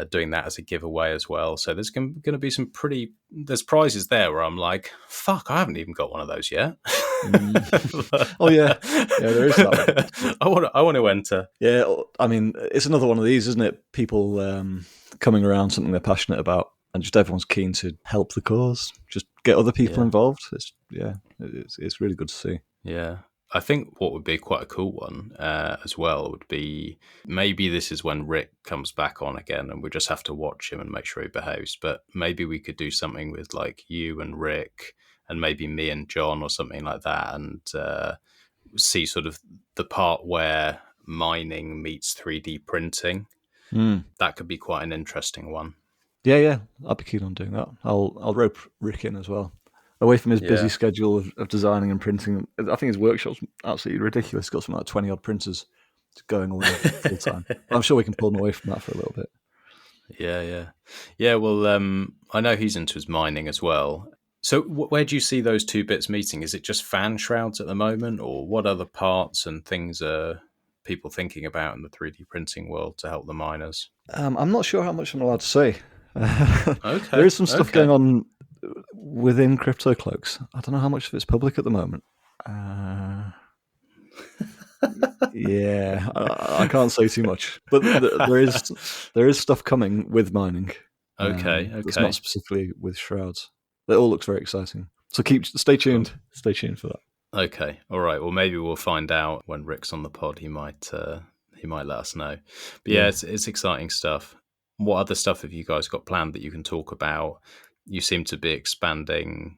doing that as a giveaway as well. So there's going to be there's prizes there where I'm like, fuck, I haven't even got one of those yet. Oh yeah, there is that. I want to enter. Yeah, I mean, it's another one of these, isn't it? People coming around something they're passionate about, and just everyone's keen to help the cause. Just get other people involved. It's really good to see. Yeah. I think what would be quite a cool one as well would be, maybe this is when Rick comes back on again and we just have to watch him and make sure he behaves, but maybe we could do something with like you and Rick and maybe me and John or something like that, and see sort of the part where mining meets 3D printing. That could be quite an interesting one. Yeah, I'd be keen on doing that. I'll rope Rick in as well. Away from his busy schedule of designing and printing, I think his workshop's absolutely ridiculous. He's got something like 20 odd printers going away full time. I'm sure we can pull him away from that for a little bit. Yeah. Well, I know he's into his mining as well. So where do you see those two bits meeting? Is it just fan shrouds at the moment, or what other parts and things are people thinking about in the 3D printing world to help the miners? I'm not sure how much I'm allowed to say. Okay. There is some stuff going on within crypto cloaks. I don't know how much of it's public at the moment. Yeah, I can't say too much, but there is stuff coming with mining. Okay. It's not specifically with shrouds. It all looks very exciting. So stay tuned. Stay tuned for that. Okay. All right. Well, maybe we'll find out when Rick's on the pod. He might let us know. But yeah, it's exciting stuff. What other stuff have you guys got planned that you can talk about? you seem to be expanding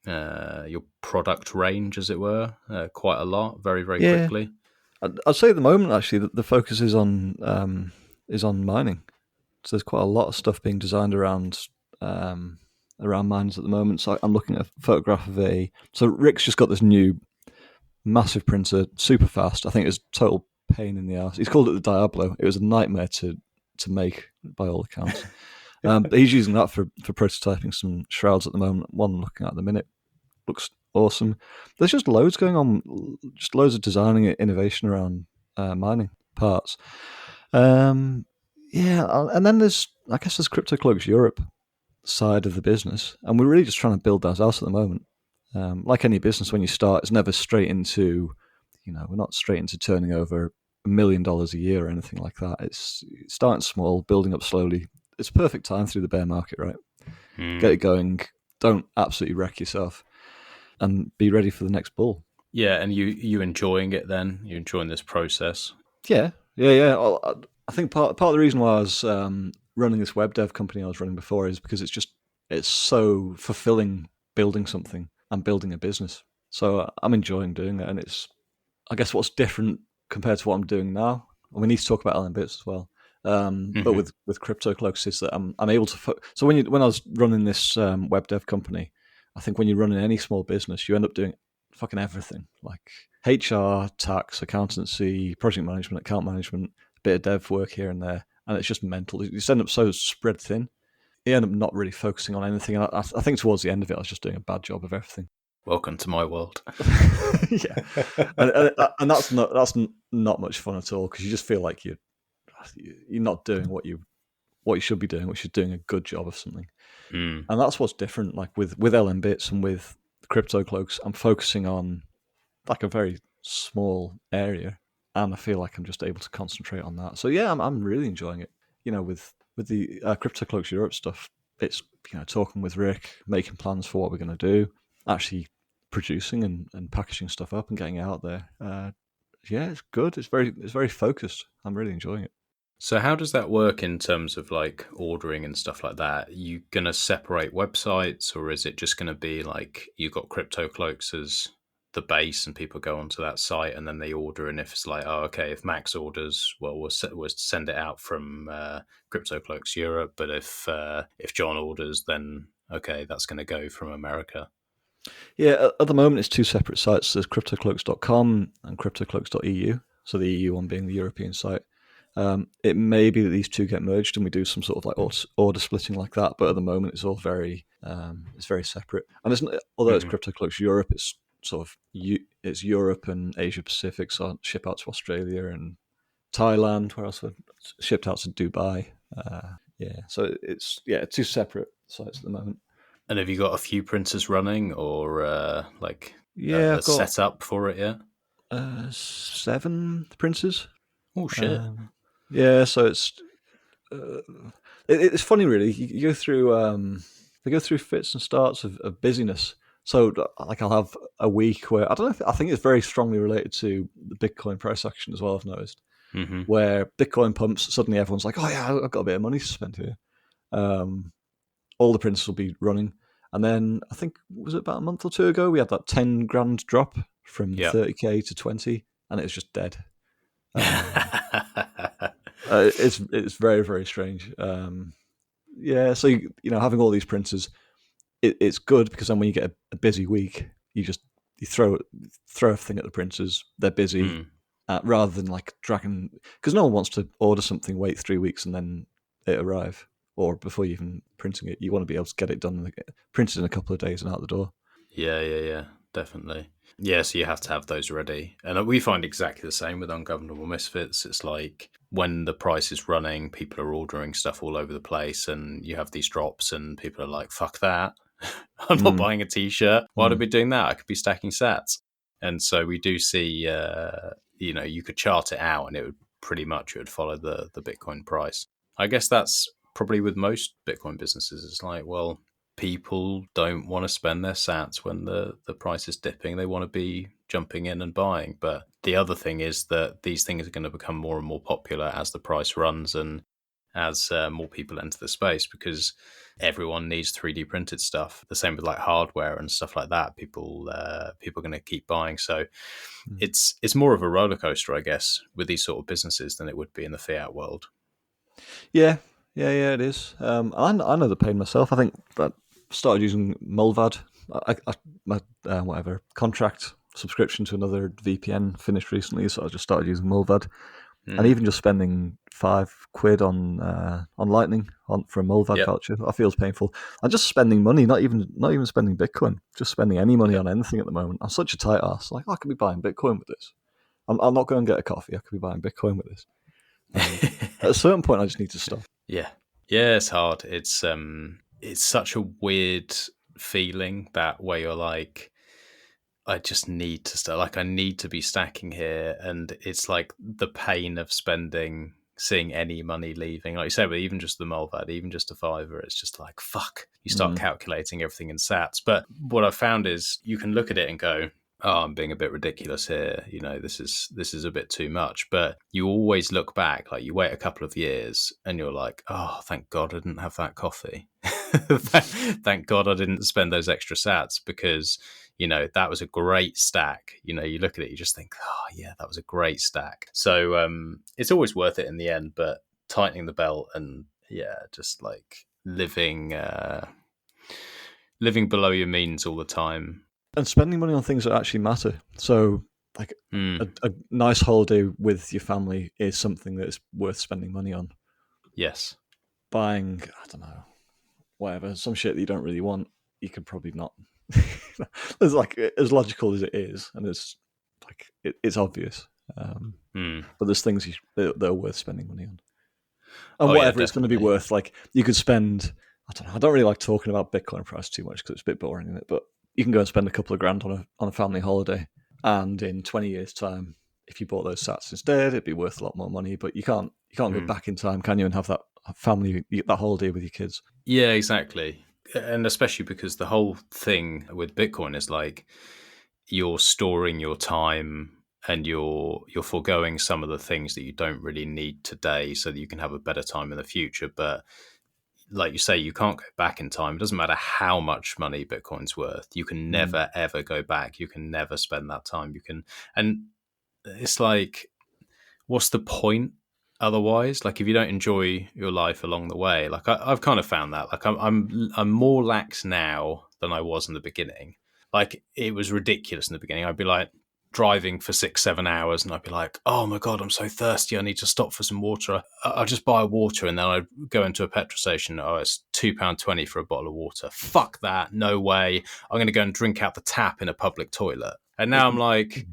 your product range, as it were, quite a lot, very, very quickly. I'd say at the moment, actually, that the focus is on mining. So there's quite a lot of stuff being designed around mines at the moment. So I'm looking at a photograph of So Rick's just got this new massive printer, super fast. I think it's total pain in the ass. He's called it the Diablo. It was a nightmare to make by all accounts. But he's using that for prototyping some shrouds at the moment. One I'm looking at the minute looks awesome. There's just loads going on, just loads of designing and innovation around mining parts. And then there's Crypto Cloaks Europe side of the business, and we're really just trying to build that out at the moment. Like any business, when you start, it's never straight into, we're not straight into turning over $1 million a year or anything like that. It's starting small, building up slowly. It's a perfect time through the bear market, right? Get it going. Don't absolutely wreck yourself, and be ready for the next bull. Yeah, and you enjoying it then? You enjoying this process? Yeah. I think part of the reason why I was running this web dev company I was running before is because it's so fulfilling building something and building a business. So I'm enjoying doing it, and it's, I guess, what's different compared to what I'm doing now. And we need to talk about LM Bits as well. But with Crypto Cloaks is that I'm able to. So when I was running this web dev company, I think when you're running any small business, you end up doing fucking everything, like HR, tax, accountancy, project management, account management, a bit of dev work here and there, and it's just mental. You just end up so spread thin. You end up not really focusing on anything. And I think towards the end of it, I was just doing a bad job of everything. Welcome to my world. Yeah, and that's not much fun at all, because you just feel like you're not doing what you should be doing, which is doing a good job of something. And that's what's different. Like with LM Bits and with Crypto Cloaks, I'm focusing on like a very small area, and I feel like I'm just able to concentrate on that. So yeah, I'm really enjoying it. With the Crypto Cloaks Europe stuff, it's talking with Rick, making plans for what we're going to do, actually producing and packaging stuff up and getting it out there. It's good. It's very focused. I'm really enjoying it. So how does that work in terms of like ordering and stuff like that? Are you going to separate websites, or is it just going to be like you got Crypto Cloaks as the base and people go onto that site and then they order? And if it's like, oh, okay, if Max orders, well, we'll send it out from Crypto Cloaks Europe. But if John orders, then okay, that's going to go from America. Yeah, at the moment it's two separate sites. There's cryptocloaks.com and cryptocloaks.eu. So the EU one being the European site. It may be that these two get merged and we do some sort of like order splitting like that, but at the moment it's all very separate. And although it's Crypto Cloaks Europe, it's sort of it's Europe and Asia Pacific, so I ship out to Australia and Thailand, where else shipped out to Dubai. So it's two separate sites at the moment. And have you got a few printers running, or I've got set up for it yet? 7 printers. Oh shit! So it's funny, really. You go through they go through fits and starts of busyness. So like I'll have a week where I don't know. I think it's very strongly related to the Bitcoin price action as well. I've noticed where Bitcoin pumps, suddenly everyone's like, "Oh yeah, I've got a bit of money to spend here." All the printers will be running, and then I think was it about a month or two ago we had that 10 grand drop from 30k to 20, and it was just dead. It's very, very strange. So having all these printers, it's good, because then when you get a busy week, you throw everything at the printers. They're busy, rather than like dragging, because no one wants to order something, wait 3 weeks, and then it arrive, or before you even printing it, you want to be able to get it done and printed in a couple of days and out the door. Yeah, definitely. Yeah, so you have to have those ready. And we find exactly the same with Ungovernable Misfits. It's like when the price is running, people are ordering stuff all over the place, and you have these drops and people are like, fuck that. I'm not buying a t-shirt. Why would I be doing that? I could be stacking sats. And so we do see, you could chart it out and it would follow the Bitcoin price. I guess that's probably with most Bitcoin businesses. It's like, well, people don't want to spend their sats when the price is dipping. They want to be jumping in and buying. But the other thing is that these things are going to become more and more popular as the price runs, and as more people enter the space, because everyone needs 3D printed stuff. The same with like hardware and stuff like that. People are going to keep buying. So it's more of a roller coaster, I guess, with these sort of businesses than it would be in the fiat world. Yeah, it is. I know the pain myself. I think I started using Mulvad. My whatever contract subscription to another VPN finished recently, so I just started using Mulvad. And even just spending £5 on Lightning for a Mulvad voucher, that feels painful. And just spending money, not even spending Bitcoin, just spending any money on anything at the moment. I'm such a tight ass. Like, I could be buying Bitcoin with this. I'm not going to get a coffee. I could be buying Bitcoin with this. At a certain point, I just need to stop. Yeah, it's hard. It's such a weird feeling that where you're like, I just need to start. Like, I need to be stacking here, and it's like the pain of seeing any money leaving. Like you said, but even just the Mulvad, even just a $5, it's just like, fuck. You start calculating everything in sats. But what I found is you can look at it and go, oh, I'm being a bit ridiculous here. You know, this is a bit too much. But you always look back, like you wait a couple of years and you're like, oh, thank God I didn't have that coffee. Thank God I didn't spend those extra sats, because, you know, that was a great stack. You know, you look at it, you just think, oh yeah, that was a great stack. So it's always worth it in the end, but tightening the belt and just like living below your means all the time. And spending money on things that actually matter. So, like, a nice holiday with your family is something that is worth spending money on. Yes. Buying, I don't know, whatever, some shit that you don't really want, you could probably not. It's like, as logical as it is, and it's like it's obvious. But there's things that are worth spending money on. And whatever it's going to be worth, like, you could spend, I don't know, I don't really like talking about Bitcoin price too much because it's a bit boring, isn't it? But you can go and spend a couple of grand on a family holiday, and in 20 years' time, if you bought those sats instead, it'd be worth a lot more money. But you can't go back in time, can you, and have that family, that holiday with your kids? Yeah, exactly. And especially because the whole thing with Bitcoin is like you're storing your time and you're foregoing some of the things that you don't really need today so that you can have a better time in the future. But like you say, you can't go back in time. It doesn't matter how much money Bitcoin's worth. You can never, ever go back. You can never spend that time. And it's like, what's the point otherwise? Like, if you don't enjoy your life along the way, like I've kind of found that, like I'm more lax now than I was in the beginning. Like, it was ridiculous in the beginning. I'd be like driving for 6-7 hours and I'd be like, oh my God, I'm so thirsty, I need to stop for some water. I'll just buy water, and then I'd go into a petrol station. Oh, it's £2.20 for a bottle of water. Fuck that, no way. I'm going to go and drink out the tap in a public toilet. And now I'm like,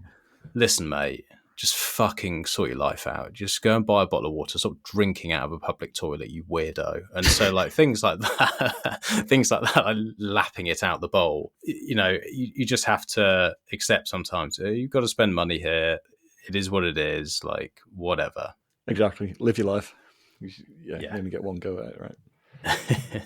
listen, mate, just fucking sort your life out. Just go and buy a bottle of water. Stop drinking out of a public toilet, you weirdo. And so, like, things like that, like lapping it out the bowl. You know, you just have to accept sometimes you've got to spend money here. It is what it is. Like, whatever. Exactly. Live your life. You only get one go at it, right?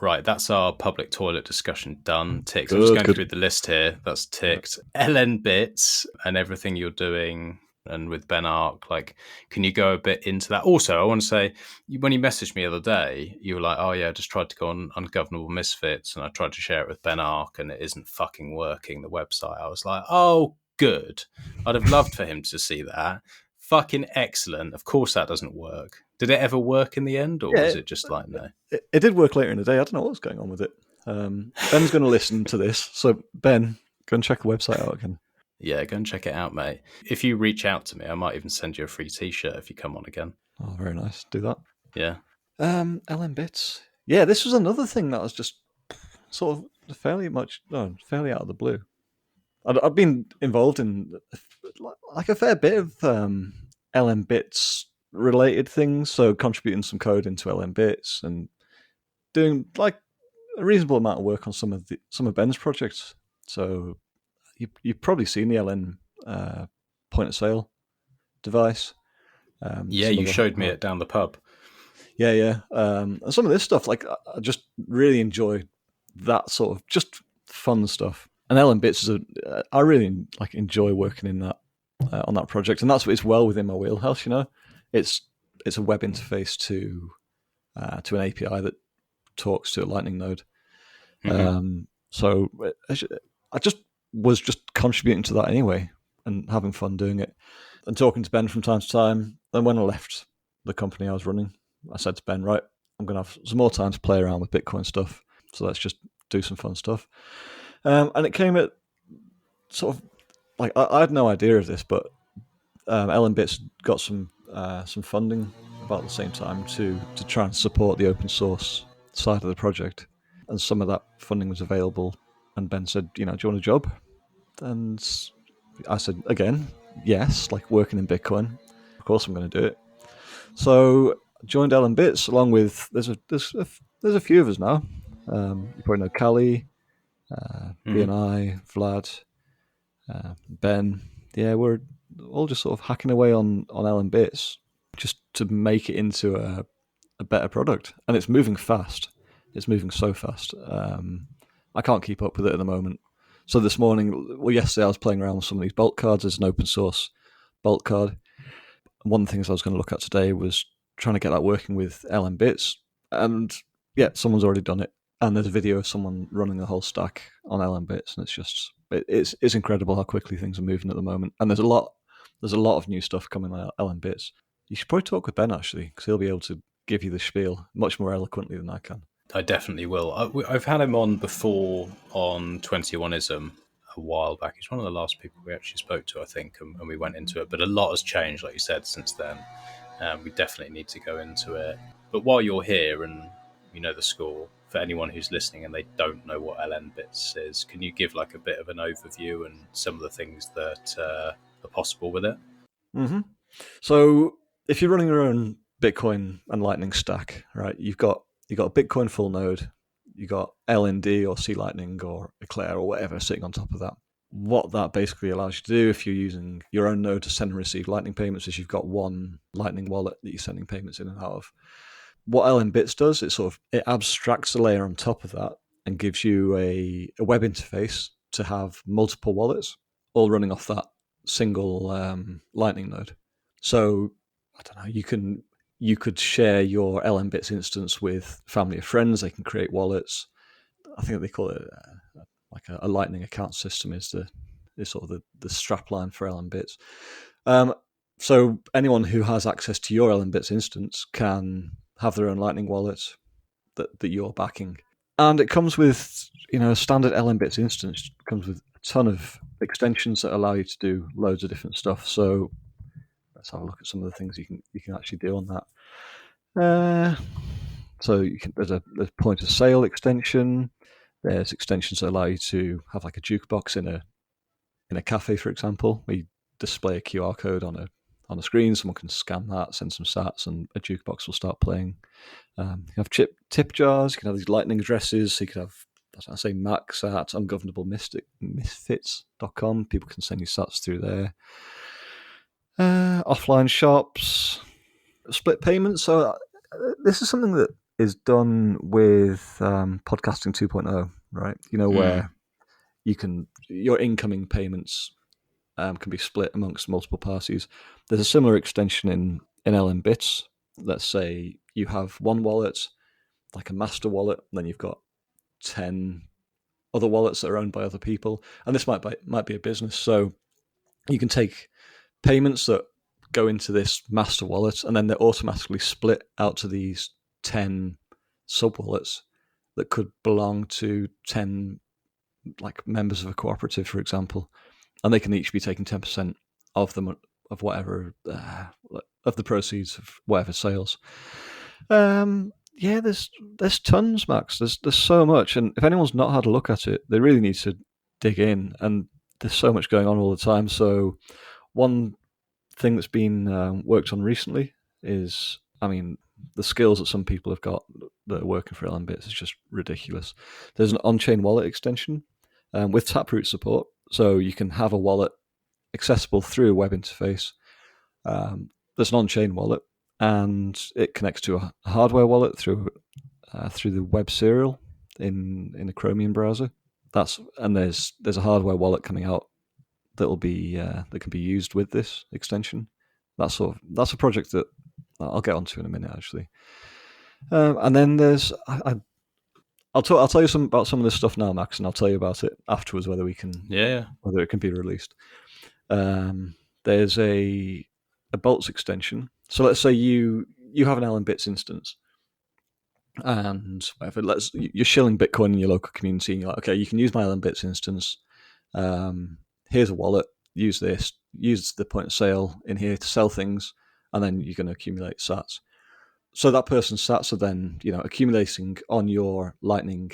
Right, that's our public toilet discussion done. Ticked. I'm just going through the list here. That's ticked. LN bits and everything you're doing, and with Ben Ark, like, can you go a bit into that? Also, I want to say, when you messaged me the other day, you were like, oh yeah, I just tried to go on Ungovernable Misfits, and I tried to share it with Ben Ark, and it isn't fucking working, the website. I was like, oh, good. I'd have loved for him to see that. Fucking excellent. Of course that doesn't work. Did it ever work in the end, or was it just like, no? It did work later in the day. I don't know what was going on with it. Ben's going to listen to this. So, Ben, go and check the website out again. Yeah, go and check it out, mate. If you reach out to me, I might even send you a free T-shirt if you come on again. Oh, very nice. Do that. Yeah. LM Bits. Yeah, this was another thing that was just sort of fairly out of the blue. I've been involved in like a fair bit of LM Bits related things, so contributing some code into LM Bits and doing like a reasonable amount of work on some of Ben's projects. So you've probably seen the LN point of sale device. Yeah, you showed me it down the pub. Yeah. And some of this stuff, like, I just really enjoy that sort of just fun stuff. And LM Bits I really like enjoy working in that on that project, and it's well within my wheelhouse. You know, it's it's a web interface to an API that talks to a Lightning node. So I just was just contributing to that anyway and having fun doing it and talking to Ben from time to time. Then when I left the company I was running, I said to Ben, right, I'm going to have some more time to play around with Bitcoin stuff. So let's just do some fun stuff. And it came at sort of like I had no idea of this, but LNbits got some funding about the same time to try and support the open source side of the project, and some of that funding was available. And Ben said, do you want a job? And I said again, yes, like working in Bitcoin. Of course, I'm going to do it. So I joined LNbits along with there's a few of us now. You probably know Callie, BNI, Vlad, Ben. Yeah, we're all just sort of hacking away on LNbits just to make it into a better product. And it's moving fast. It's moving so fast. I can't keep up with it at the moment. So yesterday I was playing around with some of these bolt cards. There's an open source bolt card. One of the things I was going to look at today was trying to get that working with LNbits. And yeah, someone's already done it. And there's a video of someone running the whole stack on LNbits, and it's incredible how quickly things are moving at the moment. And there's a lot of new stuff coming on LNbits. You should probably talk with Ben actually, because he'll be able to give you the spiel much more eloquently than I can. I definitely will. I've had him on before on 21ism a while back. He's one of the last people we actually spoke to, I think, and we went into it. But a lot has changed, like you said, since then. We definitely need to go into it. But while you're here and you know the score, for anyone who's listening and they don't know what LNbits is, can you give like a bit of an overview and some of the things that are possible with it? Mm-hmm. So if you're running your own Bitcoin and Lightning stack, right, you've got a Bitcoin full node, you got LND or C Lightning or Eclair or whatever sitting on top of that. What that basically allows you to do if you're using your own node to send and receive Lightning payments is you've got one Lightning wallet that you're sending payments in and out of. What LNbits does, it abstracts a layer on top of that and gives you a web interface to have multiple wallets all running off that single Lightning node. So I don't know, you could share your LNbits instance with family or friends. They can create wallets. I think they call it like a Lightning account system is sort of the strapline for LNbits. So anyone who has access to your LNbits instance can have their own Lightning wallet that you're backing. And it comes with, a standard LNbits instance comes with a ton of extensions that allow you to do loads of different stuff. So let's have a look at some of the things you can actually do on that. So there's a point of sale extension. There's extensions that allow you to have like a jukebox in a cafe, for example, where you display a QR code on a screen. Someone can scan that, send some sats, and a jukebox will start playing. You can have tip jars. You can have these Lightning addresses. So you could have, Max at ungovernablemisfits.com. People can send you sats through there. Offline shops, split payments. So this is something that is done with podcasting 2.0, right? Where your incoming payments can be split amongst multiple parties. There's a similar extension in LNbits. Let's say you have one wallet, like a master wallet, and then you've got 10 other wallets that are owned by other people. And this might be a business. So you can take payments that go into this master wallet, and then they're automatically split out to these 10 sub-wallets that could belong to 10 like members of a cooperative, for example. And they can each be taking 10% of them, of whatever, of the proceeds of whatever sales. There's tons, Max. There's so much. And if anyone's not had a look at it, they really need to dig in. And there's so much going on all the time. So one thing that's been worked on recently is, the skills that some people have got that are working for LNbits is just ridiculous. There's an on-chain wallet extension with Taproot support. So you can have a wallet accessible through a web interface. There's an on-chain wallet, and it connects to a hardware wallet through the web serial in a Chromium browser. There's a hardware wallet coming out that can be used with this extension. That's a project that I'll get onto in a minute actually. And then there's I'll tell you about some of this stuff now, Max, and I'll tell you about it afterwards whether whether it can be released. There's a bolts extension. So let's say you have an Allen Bits instance, and whatever, you're shilling Bitcoin in your local community, and you're like, okay, you can use my Allen Bits instance. Here's a wallet. Use this. Use the point of sale in here to sell things, and then you're going to accumulate sats. So that person's sats are then, accumulating on your Lightning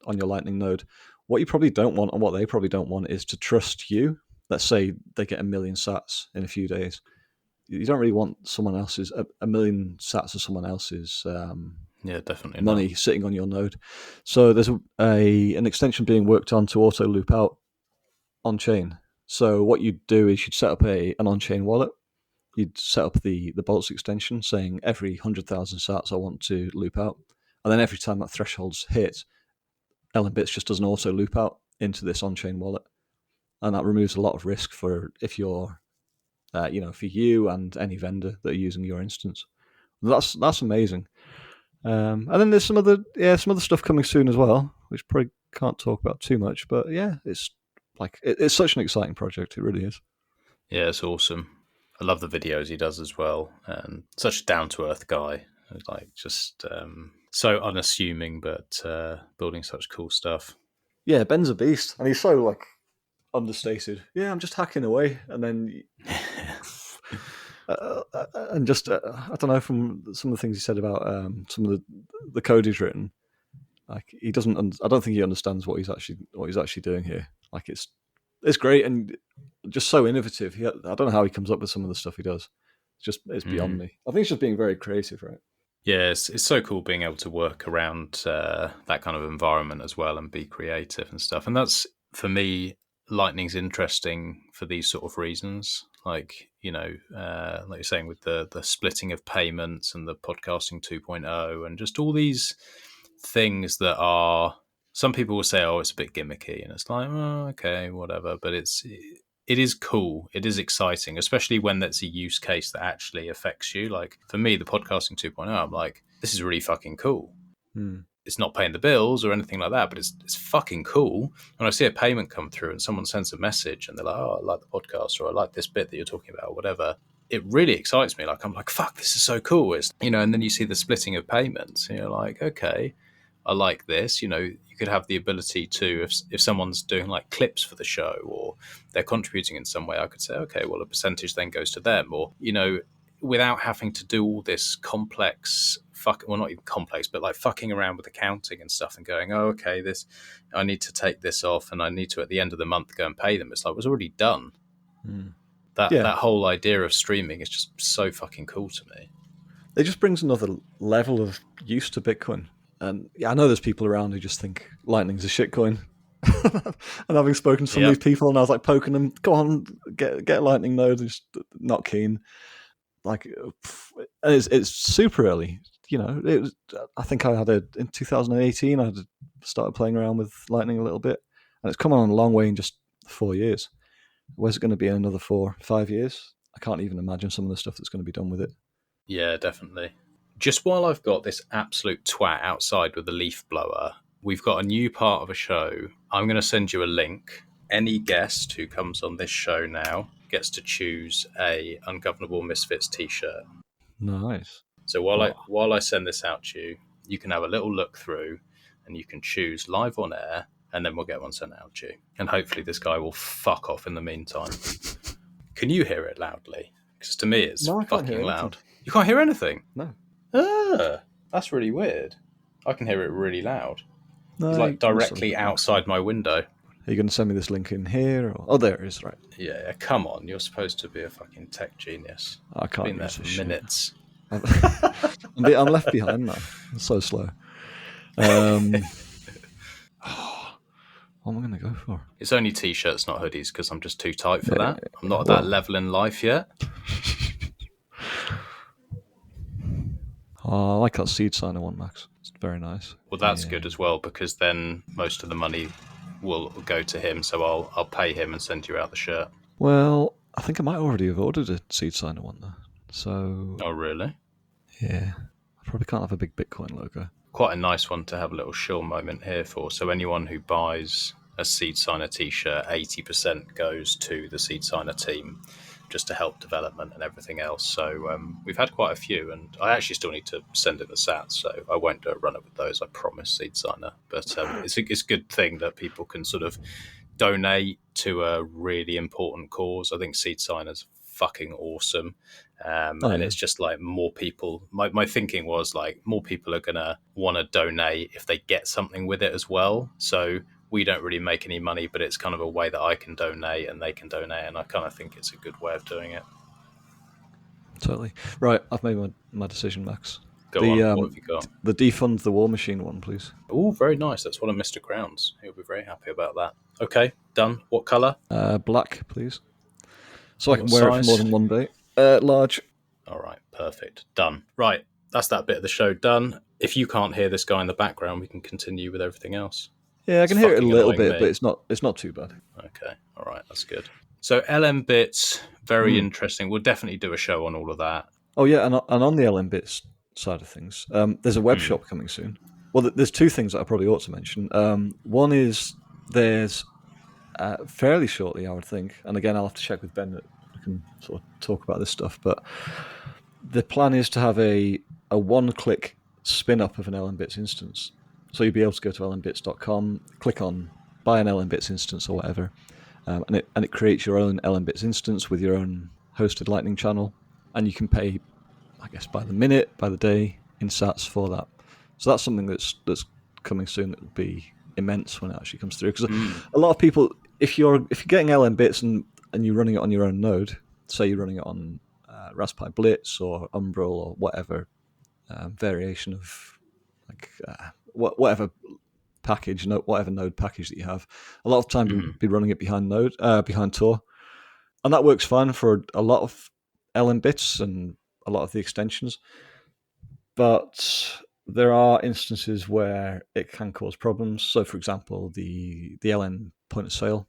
node. What you probably don't want, and what they probably don't want, is to trust you. Let's say they get 1 million sats in a few days. You don't really want someone else's a million sats of someone else's definitely money not. sitting on your node. So there's an extension being worked on to auto loop out on chain. So what you'd do is you'd set up an on chain wallet. You'd set up the bolts extension saying every 100,000 sats I want to loop out, and then every time that threshold's hit, Allen Bits just does an auto loop out into this on chain wallet, and that removes a lot of risk for if you're for you and any vendor that are using your instance. That's amazing. And then there's some other stuff coming soon as well, which probably can't talk about too much. But yeah, it's it's such an exciting project. It really is. Yeah, it's awesome. I love the videos he does as well, and such a down to earth guy. Like just so unassuming, but building such cool stuff. Yeah, Ben's a beast, and he's so understated. Yeah, I'm just hacking away, and then and just I don't know, from some of the things he said about some of the code he's written. He doesn't. I don't think he understands what he's actually doing here. It's great and just so innovative. I don't know how he comes up with some of the stuff he does. It's beyond me. I think it's just being very creative, right? Yeah, it's so cool being able to work around that kind of environment as well and be creative and stuff. And that's, for me, Lightning's interesting for these sort of reasons. Like you're saying with the splitting of payments and the podcasting 2.0 and just all these things that are, some people will say, oh, it's a bit gimmicky, and it's like, oh, okay, whatever. But it is cool. It is exciting, especially when that's a use case that actually affects you. Like for me, the podcasting 2.0, I'm like, this is really fucking cool. It's not paying the bills or anything like that, but it's fucking cool. When I see a payment come through and someone sends a message and they're like, oh, I like the podcast, or I like this bit that you're talking about, or whatever, it really excites me. Like, I'm like, fuck, this is so cool. It's, and then you see the splitting of payments and you're like, okay, I like this. You could have the ability to, if someone's doing like clips for the show or they're contributing in some way, I could say, okay, well, a percentage then goes to them, or, without having to do all this complex not even complex, but like fucking around with accounting and stuff and going, oh, okay, I need to take this off and I need to at the end of the month go and pay them. It's like, it was already done. That whole idea of streaming is just so fucking cool to me. It just brings another level of use to Bitcoin. And I know there's people around who just think Lightning's a shitcoin. And having spoken to some of these people, and I was like poking them, go on, get a Lightning node, they're just not keen. Like, it's super early. It was, I think I had in 2018, I had started playing around with Lightning a little bit, and it's come on a long way in just 4 years. Where's it going to be in another 4-5 years? I can't even imagine some of the stuff that's going to be done with it. Yeah, definitely. Just while I've got this absolute twat outside with a leaf blower, we've got a new part of a show. I'm going to send you a link. Any guest who comes on this show now gets to choose a Ungovernable Misfits t-shirt. Nice. So while I send this out to you, you can have a little look through and you can choose live on air, and then we'll get one sent out to you. And hopefully this guy will fuck off in the meantime. Can you hear it loudly? Because to me it's fucking loud. You can't hear anything? No. That's really weird. I can hear it really loud. No, it's like directly outside my window. Are you going to send me this link in here? Or... Oh, there it is, right. Yeah, come on. You're supposed to be a fucking tech genius. I can't. Been there for minutes. I'm left behind now. I'm so slow. What am I going to go for? It's only t-shirts, not hoodies, because I'm just too tight for that. I'm not at that level in life yet. Oh, I like that seed signer one, Max. It's very nice. Well, that's good as well, because then most of the money will go to him, so I'll pay him and send you out the shirt. Well, I think I might already have ordered a seed signer one, though. So Oh, really? yeah, I probably can't have a big Bitcoin logo. Quite a nice one to have a little shill moment here for. So anyone who buys a Seed Signer t-shirt, 80% goes to the Seed Signer team just to help development and everything else. So we've had quite a few, and I actually still need to send in the sats, so I won't do a run up with those, I promise, Seed Signer. But it's a good thing that people can sort of donate to a really important cause. I think Seed Signer's fucking awesome. And it's just like more people. My thinking was like more people are going to want to donate if they get something with it as well. So we don't really make any money, but it's kind of a way that I can donate and they can donate. And I kind of think it's a good way of doing it. Totally. Right, I've made my decision, Max. Go on, what have you got? The Defund the War Machine one, please. Oh, very nice. That's one of Mr. Crown's. He'll be very happy about that. Okay, done. What colour? Black, please. So I can What wear it size? for more than one day. Large. All right, perfect. Done. Right, that's that bit of the show done. If you can't hear this guy in the background, we can continue with everything else. Yeah, I can hear it a fucking little annoying bit, me. but it's not too bad. Okay, all right, that's good. So LM Bits, very interesting. We'll definitely do a show on all of that. Oh yeah, and on the LM Bits side of things, there's a web shop coming soon. Well, there's two things that I probably ought to mention. One is there's fairly shortly, I would think, and again I'll have to check with Ben that we can sort of talk about this stuff, but the plan is to have a one-click spin-up of an LM Bits instance. So you'll be able to go to lmbits.com, click on buy an LM Bits instance or whatever, and it creates your own LM Bits instance with your own hosted Lightning channel, and you can pay, I guess, by the minute, by the day in sats for that. So that's something that's coming soon that will be immense when it actually comes through. Because a lot of people, if you're getting LM Bits and you're running it on your own node, say you're running it on Raspberry Blitz or Umbrel or whatever variation of like whatever package, whatever node package that you have, a lot of time you'll be running it behind Tor, and that works fine for a lot of LM Bits and a lot of the extensions. But there are instances where it can cause problems. So, for example, the LN point of sale,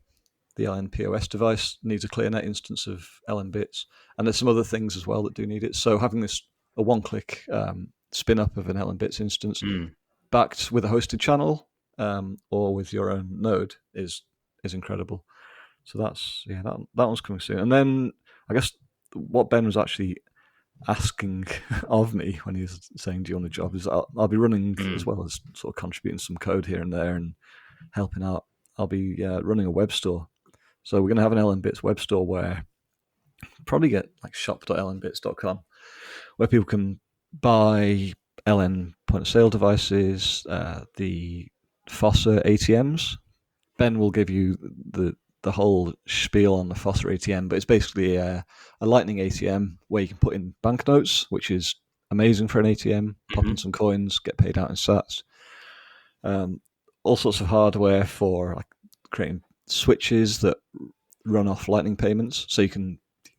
the LN POS device needs a ClearNet instance of LN Bits, and there's some other things as well that do need it. So, having a one-click spin up of an LN Bits instance backed with a hosted channel or with your own node is incredible. So that one's coming soon. And then I guess what Ben was actually asking of me when he was saying, do you want a job, is I'll be running, as well as sort of contributing some code here and there and helping out, I'll be running a web store. So we're going to have an LN Bits web store where probably get like shop.lnbits.com, where people can buy LN point of sale devices, the Fossa ATMs. Ben will give you the whole spiel on the Fossa ATM, but it's basically a Lightning ATM where you can put in banknotes, which is amazing for an ATM, pop in some coins, get paid out in sats. All sorts of hardware for like creating switches that run off Lightning payments. So you can,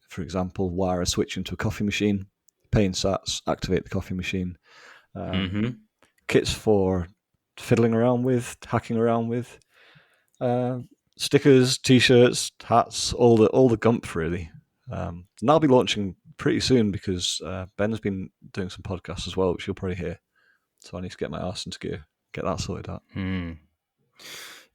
for example, wire a switch into a coffee machine, pay in sats, activate the coffee machine. Kits for fiddling around with, hacking around with. Stickers, t-shirts, hats, all the gump really. And that'll be launching pretty soon because Ben's been doing some podcasts as well, which you'll probably hear. So I need to get my arse into gear, get that sorted out.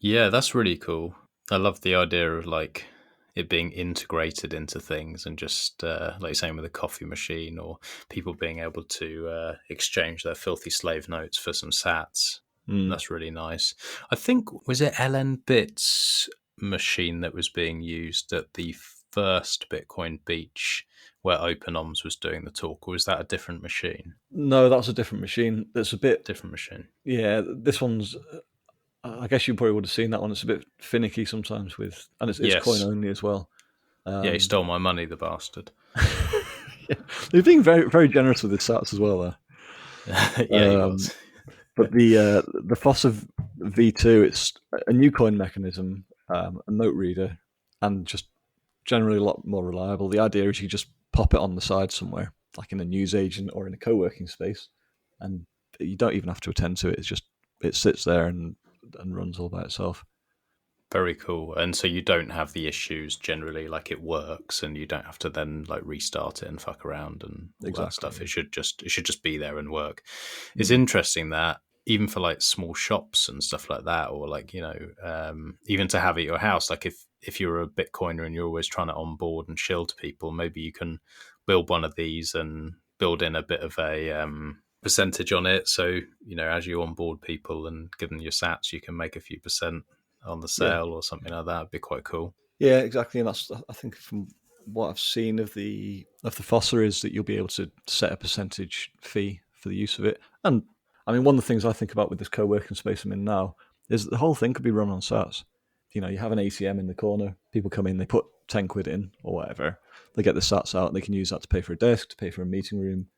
Yeah, that's really cool. I love the idea of like it being integrated into things and just like you're saying with a coffee machine or people being able to exchange their filthy slave notes for some sats. That's really nice. I think, was it LN Bits machine that was being used at the first Bitcoin Beach where OpenOms was doing the talk, or was that a different machine? No, that was a different machine. That's a bit different machine. Yeah, this one's. I guess you probably would have seen that one. It's a bit finicky sometimes and it's coin only as well. Yeah, he stole my money, the bastard. Yeah. They're being very, very generous with his sats as well, though. Yeah, he was. But the Fossa V2, it's a new coin mechanism, a note reader, and just generally a lot more reliable. The idea is you just pop it on the side somewhere, like in a news agent or in a co-working space, and you don't even have to attend to it. It sits there and runs all by itself. Very cool. And so you don't have the issues generally, like it works and you don't have to then like restart it and fuck around and all that stuff. It should just be there and work. It's interesting that even for like small shops and stuff like that, or like, even to have at your house, like if you're a Bitcoiner and you're always trying to onboard and shield people, maybe you can build one of these and build in a bit of a percentage on it. So, as you onboard people and give them your sats, you can make a few percent on the sale or something like that. It'd be quite cool. Yeah, exactly. And that's, I think, from what I've seen of the FOSSA is that you'll be able to set a percentage fee for the use of it. And I mean, one of the things I think about with this co-working space I'm in now is that the whole thing could be run on sats. You have an ATM in the corner, people come in, they put 10 quid in or whatever, they get the sats out, they can use that to pay for a desk, to pay for a meeting room.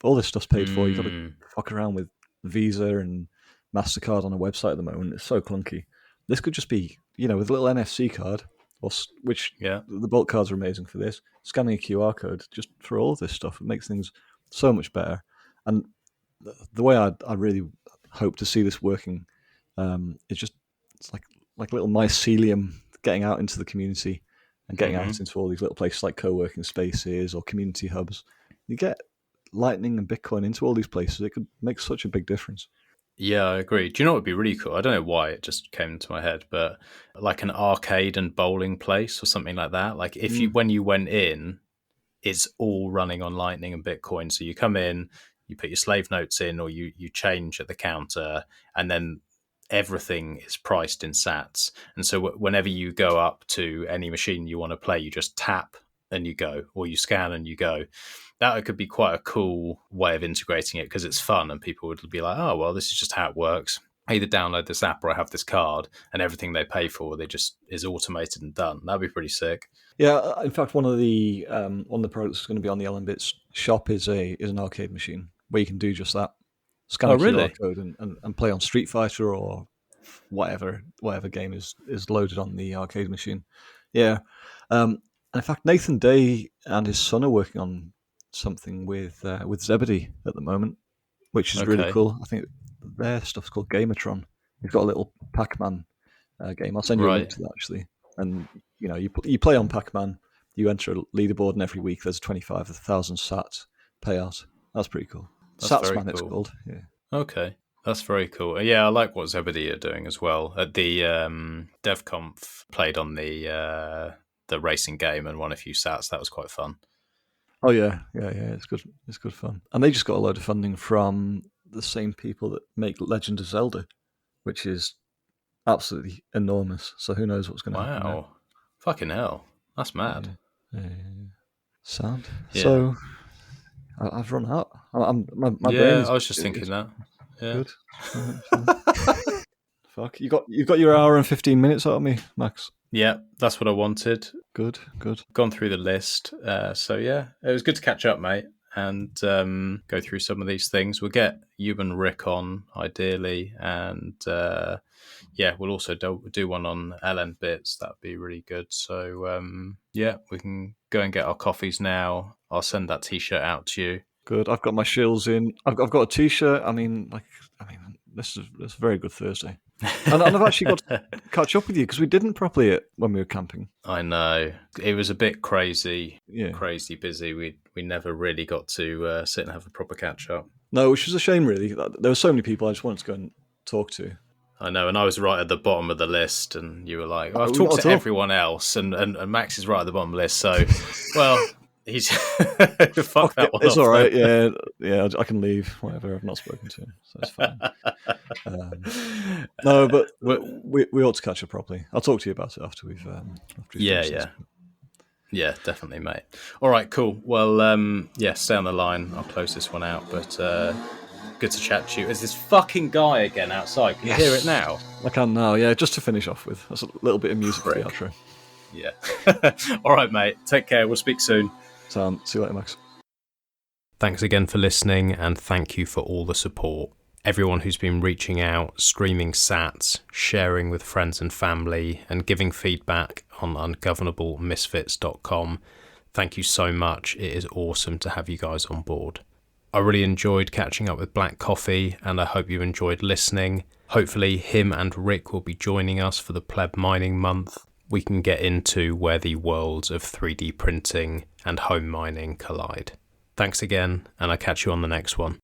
All this stuff's paid for. You've got to fuck around with Visa and MasterCard on a website at the moment. It's so clunky. This could just be, with a little NFC card, which the Bolt cards are amazing for this, scanning a QR code just for all of this stuff. It makes things so much better. And the way I really hope to see this working is it's like little mycelium getting out into the community and getting out into all these little places like co-working spaces or community hubs. You get Lightning and Bitcoin into all these places, it could make such a big difference. Yeah, I agree. Do you know what would be really cool? I don't know why it just came into my head, but like an arcade and bowling place or something like that. Like when you went in, it's all running on Lightning and Bitcoin. So you come in, you put your slave notes in, or you change at the counter, and then everything is priced in sats. And so whenever you go up to any machine you want to play, you just tap and you go, or you scan and you go. That could be quite a cool way of integrating it because it's fun and people would be like, oh, well, this is just how it works. I either download this app or I have this card, and everything they pay for, they just is automated and done. That'd be pretty sick. Yeah, in fact, one of the products that's going to be on the LNbits shop is an arcade machine where you can do just that. Scan a QR code and play on Street Fighter or whatever game is loaded on the arcade machine. Yeah. And in fact, Nathan Day and his son are working on something with Zebedee at the moment, which is really cool. I think their stuff's called Gamatron. You've got a little Pac-Man game. I'll send you a link to that, actually. And, you play on Pac-Man, you enter a leaderboard, and every week there's 25,000 sats payout. That's pretty cool. Satsman, it's called. Yeah. Okay. That's very cool. Yeah, I like what Zebedee are doing as well. At the DevConf, played on the racing game and won a few sats. That was quite fun. Oh yeah. It's good. It's good fun. And they just got a load of funding from the same people that make Legend of Zelda, which is absolutely enormous. So who knows what's going to happen? Wow, fucking hell, that's mad. Yeah. Sound. Yeah. So I've run out. My brain is, I was just thinking that. Yeah. Good. Fuck. You've got your hour and 15 minutes out of me, Max. Yeah, that's what I wanted. Good. Gone through the list. So yeah, it was good to catch up, mate, and go through some of these things. We'll get you and Rick on, ideally, and we'll also do one on LNbits. That'd be really good. So we can go and get our coffees now. I'll send that T-shirt out to you. Good. I've got my shills in. I've got a T-shirt. I mean, this is a very good Thursday. And I've actually got to catch up with you because we didn't properly when we were camping. I know. It was a bit crazy, yeah. Crazy busy. We never really got to sit and have a proper catch-up. No, which was a shame, really. There were so many people I just wanted to go and talk to. I know, and I was right at the bottom of the list, and you were like, I've talked to everyone else, and Max is right at the bottom of the list, so, well... He's fuck that one. It's off, all right. Yeah. I can leave. Whatever. I've not spoken to him, so it's fine. No, but we ought to catch up properly. I'll talk to you about it after we've. Yeah, definitely, mate. All right, cool. Well, stay on the line. I'll close this one out. But good to chat to you. Is this fucking guy again outside? Can you hear it now? I can now. Yeah, just to finish off with, that's a little bit of music for the outro. Yeah. All right, mate. Take care. We'll speak soon. See you later, Max. Thanks again for listening, and thank you for all the support. Everyone who's been reaching out, streaming sats, sharing with friends and family, and giving feedback on ungovernablemisfits.com. Thank you so much. It is awesome to have you guys on board. I really enjoyed catching up with Black Coffee, and I hope you enjoyed listening. Hopefully him and Rick will be joining us for the Pleb Mining Month. We can get into where the worlds of 3D printing and home mining collide. Thanks again, and I'll catch you on the next one.